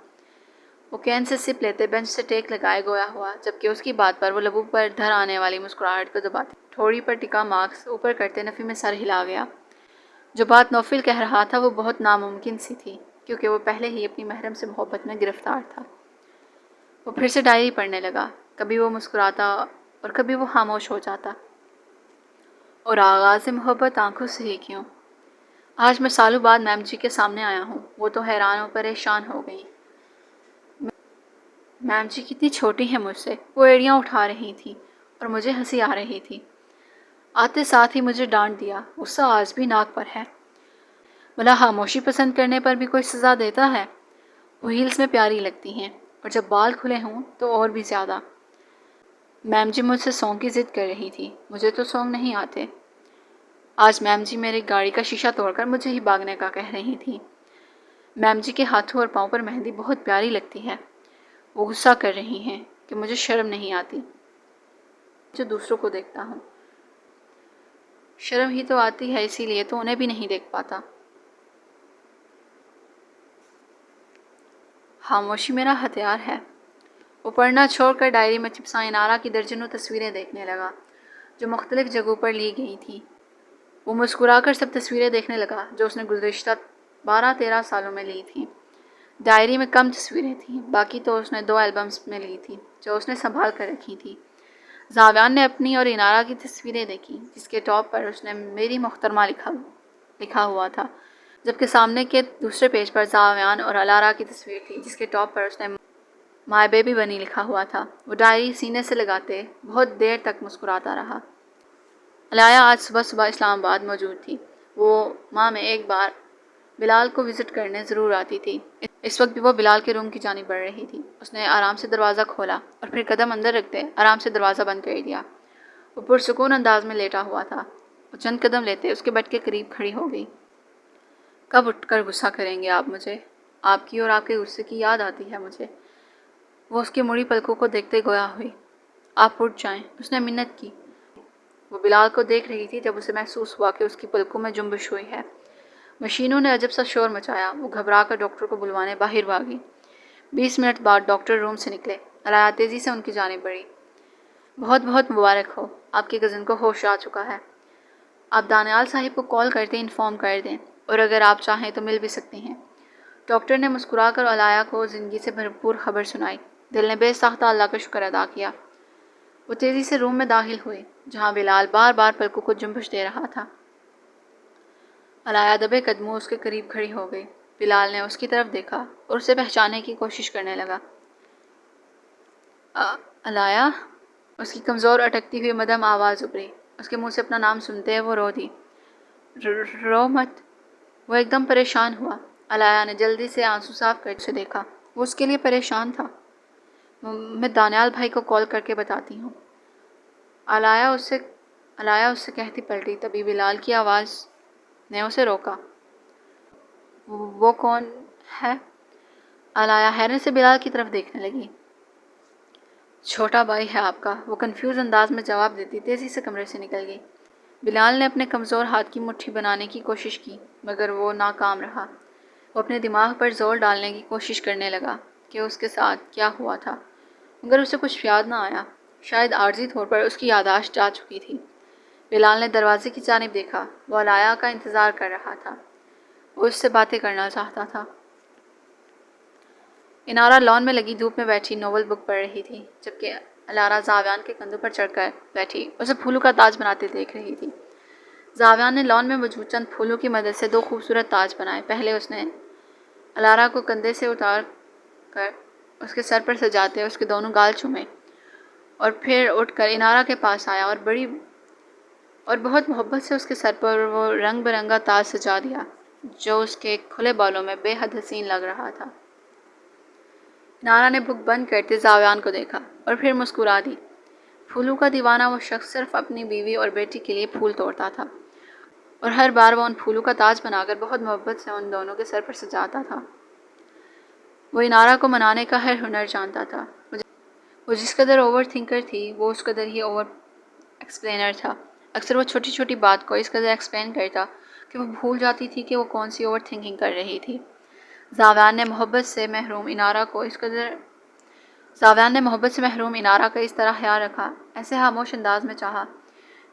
وہ کین سے سپ لیتے بینچ سے ٹیک لگائے گویا ہوا، جبکہ اس کی بات پر وہ لبوں پر دھر آنے والی مسکراہٹ کو دباتے، ٹھوڑی پر ٹکا مارکس اوپر کرتے نفی میں سر ہلا گیا۔ جو بات نوفل کہہ رہا تھا وہ بہت ناممکن سی تھی، کیونکہ وہ پہلے ہی اپنی محرم سے محبت میں گرفتار تھا۔ وہ پھر سے ڈائری پڑھنے لگا، کبھی وہ مسکراتا اور کبھی وہ خاموش ہو جاتا۔ اور آغاز محبت آنکھوں سے ہی کیوں؟ آج میں سالوں بعد میم جی کے سامنے آیا ہوں، وہ تو حیران و پریشان ہو گئیں۔ میم جی کتنی چھوٹی ہیں مجھ سے، وہ ایڑیاں اٹھا رہی تھیں اور مجھے ہنسی آ رہی تھی۔ آتے ساتھ ہی مجھے ڈانٹ دیا، غصہ آج بھی ناک پر ہے۔ بھلا خاموشی پسند کرنے پر بھی کوئی سزا دیتا ہے؟ وہ ہیلز میں پیاری لگتی ہیں، اور جب بال کھلے ہوں تو اور بھی زیادہ۔ میم جی مجھ سے سونگ کی ضد کر رہی تھی، مجھے تو سونگ نہیں آتے۔ آج میم جی میری گاڑی کا شیشہ توڑ کر مجھے ہی بھاگنے کا کہہ رہی تھیں۔ میم جی کے ہاتھوں اور پاؤں پر مہندی بہت پیاری لگتی ہے۔ وہ غصہ کر رہی ہیں کہ مجھے شرم نہیں آتی جو دوسروں کو دیکھتا ہوں۔ شرم ہی تو آتی ہے، اسی لیے تو انہیں بھی نہیں دیکھ پاتا۔ خاموشی میرا ہتھیار ہے۔ وہ پڑھنا چھوڑ کر ڈائری میں چپسائے انارا کی درجنوں تصویریں دیکھنے لگا، جو مختلف جگہوں پر لی گئی تھیں۔ وہ مسکرا کر سب تصویریں دیکھنے لگا جو اس نے گزشتہ 12-13 سالوں میں لی تھیں۔ ڈائری میں کم تصویریں تھیں، باقی تو اس نے 2 البمز میں لی تھی جو اس نے سنبھال کر رکھی تھی۔ زاویان نے اپنی اور انارا کی تصویریں دیکھی، جس کے ٹاپ پر اس نے میری محترمہ لکھا ہوا تھا، جبکہ سامنے کے دوسرے پیج پر زاویان اور الارا کی تصویر تھی، جس کے ٹاپ پر اس نے مائی بیبی بنی لکھا ہوا تھا۔ وہ ڈائری سینے سے لگاتے بہت دیر تک مسکراتا رہا۔ الایا آج صبح اسلام آباد موجود تھی۔ وہ ماہ میں ایک بار بلال کو وزٹ کرنے ضرور آتی تھی۔ اس وقت بھی وہ بلال کے روم کی جانب بڑھ رہی تھی۔ اس نے آرام سے دروازہ کھولا اور پھر قدم اندر رکھتے آرام سے دروازہ بند کر دیا۔ وہ پرسکون انداز میں لیٹا ہوا تھا۔ وہ چند قدم لیتے اس کے بیڈ کے قریب کھڑی ہو گئی۔ کب اٹھ کر غصہ کریں گے آپ مجھے؟ آپ کی اور آپ کے غصے کی یاد آتی ہے مجھے۔ وہ اس کی مڑی پلکوں کو دیکھتے گویا ہوئی۔ آپ اٹھ جائیں، اس نے منت کی۔ وہ بلال کو دیکھ رہی تھی جب اسے محسوس ہوا کہ اس کی پلکوں میں جنبش ہوئی ہے۔ مشینوں نے عجب سا شور مچایا۔ وہ گھبرا کر ڈاکٹر کو بلوانے باہر بھاگی۔ 20 منٹ بعد ڈاکٹر روم سے نکلے۔ علایا تیزی سے ان کی جانب بڑھی۔ بہت بہت مبارک ہو، آپ کے کزن کو ہوش آ چکا ہے۔ آپ دانیال صاحب کو کال کرتے انفارم کر دیں، اور اگر آپ چاہیں تو مل بھی سکتی ہیں۔ ڈاکٹر نے مسکرا کر علایا کو زندگی سے بھرپور خبر سنائی۔ دل نے بے ساختہ اللہ کا شکر ادا کیا۔ وہ تیزی سے روم میں داخل ہوئی جہاں بلال بار بار پلکوں کو جنبش دے رہا تھا۔ علایا دبے قدموں اس کے قریب کھڑی ہو گئی۔ بلال نے اس کی طرف دیکھا اور اسے پہچاننے کی کوشش کرنے لگا۔ علایا، اس کی کمزور اٹکتی ہوئی مدھم آواز ابھری۔ اس کے منہ سے اپنا نام سنتے وہ رو دی۔ رو مت۔ وہ ایک دم پریشان ہوا۔ علایا نے جلدی سے آنسو صاف کر اسے دیکھا۔ وہ اس کے لیے پریشان تھا۔ میں دانیال بھائی کو کال کر کے بتاتی ہوں۔ علایا اس سے کہتی پلٹی، تبھی بلال کی آواز نے اسے روکا۔ وہ کون ہے؟ علایا حیرت سے بلال کی طرف دیکھنے لگی۔ چھوٹا بھائی ہے آپ کا، وہ کنفیوز انداز میں جواب دیتی تیزی سے کمرے سے نکل گئی۔ بلال نے اپنے کمزور ہاتھ کی مٹھی بنانے کی کوشش کی مگر وہ ناکام رہا۔ وہ اپنے دماغ پر زور ڈالنے کی کوشش کرنے لگا کہ اس کے ساتھ کیا ہوا تھا، مگر اسے کچھ یاد نہ آیا۔ شاید عارضی طور پر اس کی یادداشت جا چکی تھی۔ بلال نے دروازے کی جانب دیکھا۔ وہ علایا کا انتظار کر رہا تھا۔ وہ اس سے باتیں کرنا چاہتا تھا۔ انارا لان میں لگی دھوپ میں بیٹھی ناول بک پڑھ رہی تھی جبکہ الارا زاویان کے کندھوں پر چڑھ کر بیٹھی اسے پھولوں کا تاج بناتے دیکھ رہی تھی۔ زاویان نے لان میں موجود چند پھولوں کی مدد سے 2 خوبصورت تاج بنائے۔ پہلے اس نے الارا کو کندھے سے اتار کر اس کے سر پر سجاتے اس کے دونوں گال چومے اور پھر اٹھ کر انارا کے پاس آیا اور بہت محبت سے اس کے سر پر وہ رنگ برنگا تاج سجا دیا جو اس کے کھلے بالوں میں بے حد حسین لگ رہا تھا۔ انارا نے بک بند کرتے زاویان کو دیکھا اور پھر مسکرا دی۔ پھولوں کا دیوانہ وہ شخص صرف اپنی بیوی اور بیٹی کے لیے پھول توڑتا تھا اور ہر بار وہ ان پھولوں کا تاج بنا کر بہت محبت سے ان دونوں کے سر پر سجاتا تھا۔ وہ انارا کو منانے کا ہر ہنر جانتا تھا۔ وہ جس قدر اوور تھنکر تھی وہ اس قدر ہی اوور ایکسپلینر تھا۔ اکثر وہ چھوٹی چھوٹی بات کو اس قدر ایکسپلین کرتا کہ وہ بھول جاتی تھی کہ وہ کون سی اوور تھنکنگ کر رہی تھی۔ زاویان نے محبت سے محروم انارا کا اس طرح خیال رکھا، ایسے خاموش انداز میں چاہا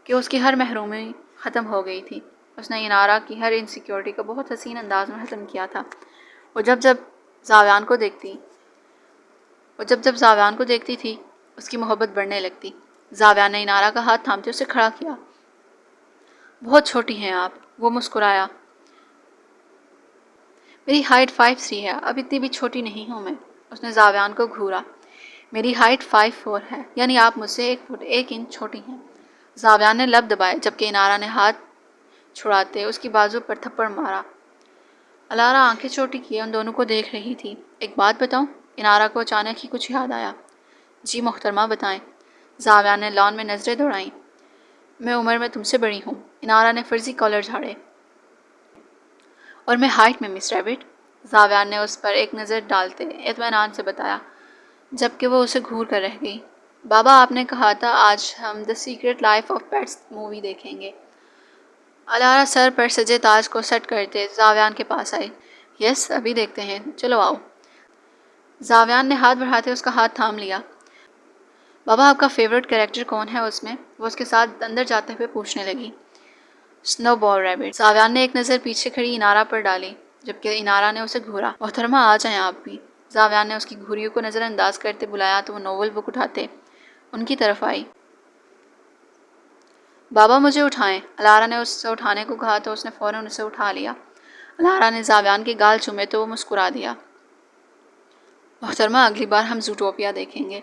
کہ اس کی ہر محرومی ختم ہو گئی تھی۔ اس نے انارا کی ہر انسیکیورٹی کو بہت حسین انداز میں ختم کیا تھا۔ وہ جب جب زاویان کو دیکھتی تھی اس کی محبت بڑھنے لگتی۔ زاویان نے انارا کا ہاتھ تھامتے اسے کھڑا کیا۔ بہت چھوٹی ہیں آپ، وہ مسکرایا۔ میری ہائٹ 5'3" ہے، اب اتنی بھی چھوٹی نہیں ہوں میں۔ اس نے زاویان کو گھورا۔ میری ہائٹ 5'4" ہے، یعنی آپ مجھ سے 1 فٹ 1 انچ چھوٹی ہیں۔ زاویان نے لب دبائے جبکہ انارا نے ہاتھ چھڑاتے اس کی بازو پر تھپڑ مارا۔ الارا آنکھیں چھوٹی کیے ان دونوں کو دیکھ رہی تھی۔ ایک بات بتاؤں؟ انارا کو اچانک ہی کچھ یاد آیا۔ جی محترمہ بتائیں۔ زاویان نے لان میں نظریں دوڑائیں۔ میں عمر میں تم سے بڑی ہوں۔ انارا نے فرضی کالر جھاڑے۔ اور میں ہائٹ میں مس ریبٹ؟ زاویان نے اس پر ایک نظر ڈالتے اطمینان سے بتایا جبکہ وہ اسے گھور کر رہ گئی۔ بابا آپ نے کہا تھا آج ہم the secret life of pets movie دیکھیں گے۔ الارا سر پر سجے تاج کو سیٹ کرتے زاویان کے پاس آئی۔ یس، ابھی دیکھتے ہیں، چلو آؤ۔ زاویان نے ہاتھ بڑھاتے اس کا ہاتھ تھام لیا۔ بابا آپ کا فیورٹ کریکٹر کون ہے اس میں؟ وہ اس کے ساتھ اندر جاتے ہوئے پوچھنے لگی۔ سنو بال ریبٹ۔ زاویان نے ایک نظر پیچھے کھڑی انارا پر ڈالی جبکہ انارا نے اسے گھورا۔ محترمہ آ جائیں آپ بھی۔ زاویان نے اس کی گھوریوں کو نظر انداز کرتے بلایا تو وہ ناول بک اٹھاتے ان کی طرف آئی۔ بابا مجھے اٹھائیں۔ الارا نے اس سے اٹھانے کو کہا تو اس نے فوراً اسے اٹھا لیا۔ الارا نے زاویان کے گال چومے تو وہ مسکرا دیا۔ محترمہ اگلی بار ہم زوٹوپیا دیکھیں گے۔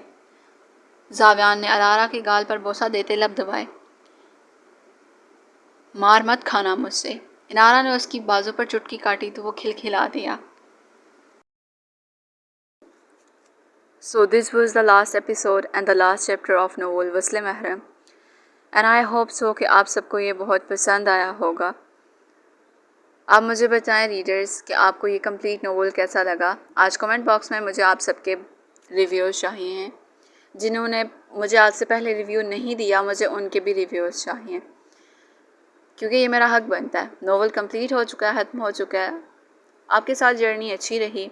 زاویان نے الارا کے گال پر بوسہ دیتے لب دبائے۔ مار مت کھانا مجھ سے۔ انارا نے اس کی بازو پر چٹکی کاٹی تو وہ کھلکھلا دیا۔ So this was the last episode and the last chapter of novel وصل محرم and I hope so کہ آپ سب کو یہ بہت پسند آیا ہوگا۔ آپ مجھے بتائیں ریڈرز کہ آپ کو یہ کمپلیٹ ناول کیسا لگا۔ آج کمنٹ باکس میں مجھے آپ سب کے ریویوز چاہیے ہیں۔ جنہوں نے مجھے آج سے پہلے ریویو نہیں دیا مجھے ان کے بھی ریویوز چاہیے، کیونکہ یہ میرا حق بنتا ہے۔ ناول کمپلیٹ ہو چکا ہے، ختم ہو چکا ہے۔ آپ کے ساتھ جرنی اچھی رہی،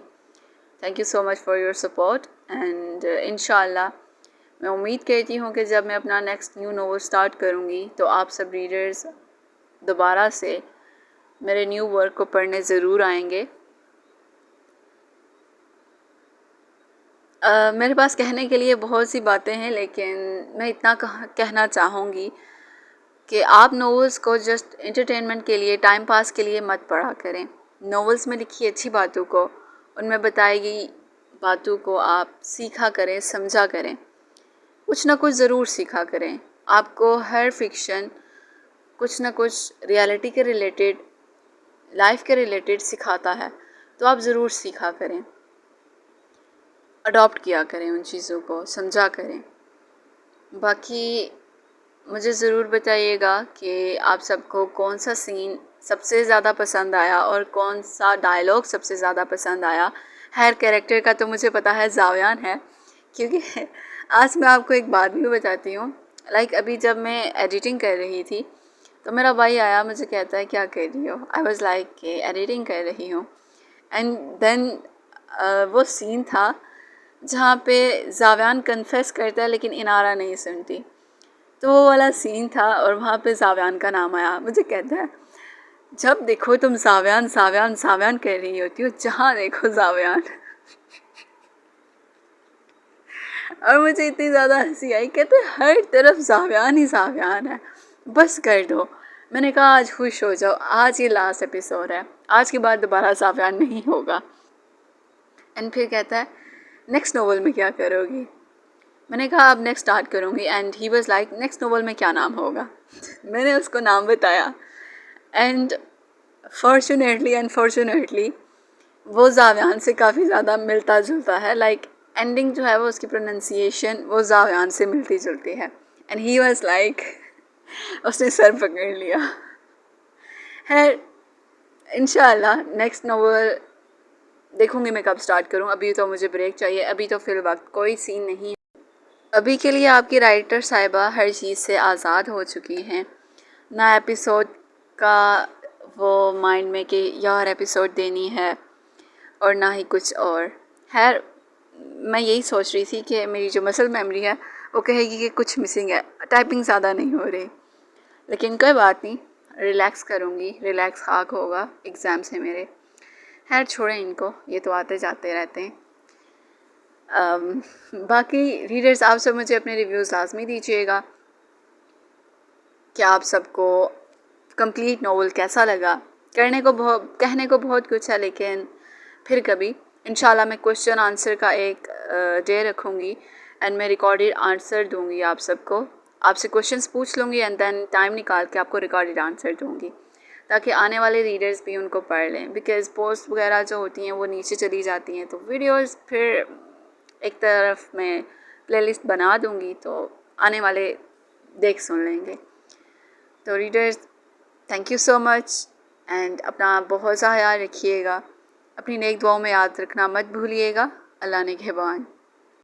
thank you so much for your support, and انشاءاللہ میں امید کرتی ہوں کہ جب میں اپنا نیکسٹ نیو ناول سٹارٹ کروں گی تو آپ سب ریڈرز دوبارہ سے میرے نیو ورک کو پڑھنے ضرور آئیں گے۔ میرے پاس کہنے کے لیے بہت سی باتیں ہیں، لیکن میں اتنا کہنا چاہوں گی کہ آپ ناولز کو جسٹ انٹرٹینمنٹ کے لیے، ٹائم پاس کے لیے مت پڑھا کریں۔ ناولز میں لکھی اچھی باتوں کو، ان میں بتائی گئی باتوں کو آپ سیکھا کریں، سمجھا کریں، کچھ نہ کچھ ضرور سیکھا کریں۔ آپ کو ہر فکشن کچھ نہ کچھ ریالٹی کے ریلیٹڈ، لائف کے ریلیٹڈ سکھاتا ہے، تو آپ ضرور سیکھا کریں، اڈاپٹ کیا کریں، ان چیزوں کو سمجھا کریں۔ باقی مجھے ضرور بتائیے گا کہ آپ سب کو کون سا سین سب سے زیادہ پسند آیا اور کون سا ڈائلاگ سب سے زیادہ پسند آیا۔ ہر کیریکٹر کا تو مجھے پتا ہے زاویان ہے، کیونکہ آج میں آپ کو ایک بات بھی بتاتی ہوں۔ ابھی جب میں ایڈیٹنگ کر رہی تھی تو میرا بھائی آیا، مجھے کہتا ہے کیا کر رہی ہو؟ آئی واز لائک کہ ایڈیٹنگ کر رہی ہوں، اینڈ دین وہ سین تھا جہاں پہ زاویان کنفیس کرتا ہے لیکن انارا نہیں سنتی، تو وہ والا سین تھا اور وہاں پہ زاویان کا نام آیا۔ مجھے کہتا ہے جب دیکھو تم زاویان زاویان زاویان کہہ رہی ہوتی ہو، جہاں دیکھو زاویان۔ اور مجھے اتنی زیادہ ہنسی آئی، کہتے ہر طرف زاویان ہی زاویان ہے، بس کر دو۔ میں نے کہا آج خوش ہو جاؤ، آج یہ لاسٹ ایپیسوڈ ہے، آج کے بعد دوبارہ زاویان نہیں ہوگا۔ اینڈ پھر کہتا ہے نیکسٹ ناول میں کیا کرو گی؟ میں نے کہا اب نیکسٹ سٹارٹ کروں گی، and he was like next novel میں کیا نام ہوگا؟ میں نے اس کو نام بتایا، اینڈ فارچونیٹلی انفارچونیٹلی وہ زاویان سے کافی زیادہ ملتا جلتا ہے، اینڈنگ جو ہے وہ اس کی پروننسیشن وہ زاویان سے ملتی جلتی ہے، اینڈ ہی واز لائک اس نے سر پکڑ لیا۔ خیر انشاءاللہ نیکسٹ ناول دیکھوں گی میں کب سٹارٹ کروں، ابھی تو مجھے بریک چاہیے، ابھی تو فی الوقت کوئی سین نہیں ہے۔ ابھی کے لیے آپ کی رائٹر صاحبہ ہر چیز سے آزاد ہو چکی ہیں، نہ ایپیسوڈ کا وہ مائنڈ میں کہ یار ایپیسوڈ دینی ہے اور نہ ہی کچھ اور۔ خیر میں یہی سوچ رہی تھی کہ میری جو مسل میموری ہے وہ کہے گی کہ کچھ مسنگ ہے، ٹائپنگ زیادہ نہیں ہو رہی، لیکن کوئی بات نہیں، ریلیکس کروں گی، ریلیکس خاک ہوگا، ایگزامس ہیں میرے۔ خیر چھوڑیں ان کو، یہ تو آتے جاتے رہتے ہیں۔ باقی ریڈرز آپ سب مجھے اپنے ریویوز لازمی دیجیے گا کہ آپ سب کو کمپلیٹ ناول کیسا لگا۔ کہنے کو بہت کچھ ہے، لیکن پھر کبھی انشاءاللہ میں کوشچن آنسر کا ایک ڈے رکھوں گی، اینڈ میں ریکارڈڈ آنسر دوں گی آپ سب کو، آپ سے کوشچنس پوچھ لوں گی اینڈ دین ٹائم نکال کے آپ کو ریکارڈڈ آنسر دوں گی، تاکہ آنے والے ریڈرز بھی ان کو پڑھ لیں، بیکاز پوسٹ وغیرہ جو ہوتی ہیں وہ نیچے چلی جاتی ہیں، تو ویڈیوز پھر ایک طرف میں پلے لسٹ بنا دوں گی تو آنے والے دیکھ سن لیں گے۔ تو readers thank you so much, and اپنا بہت سا خیال رکھیے گا، اپنی نیک دعاؤں میں یاد رکھنا مت بھولیے گا۔ اللہ نگہبان۔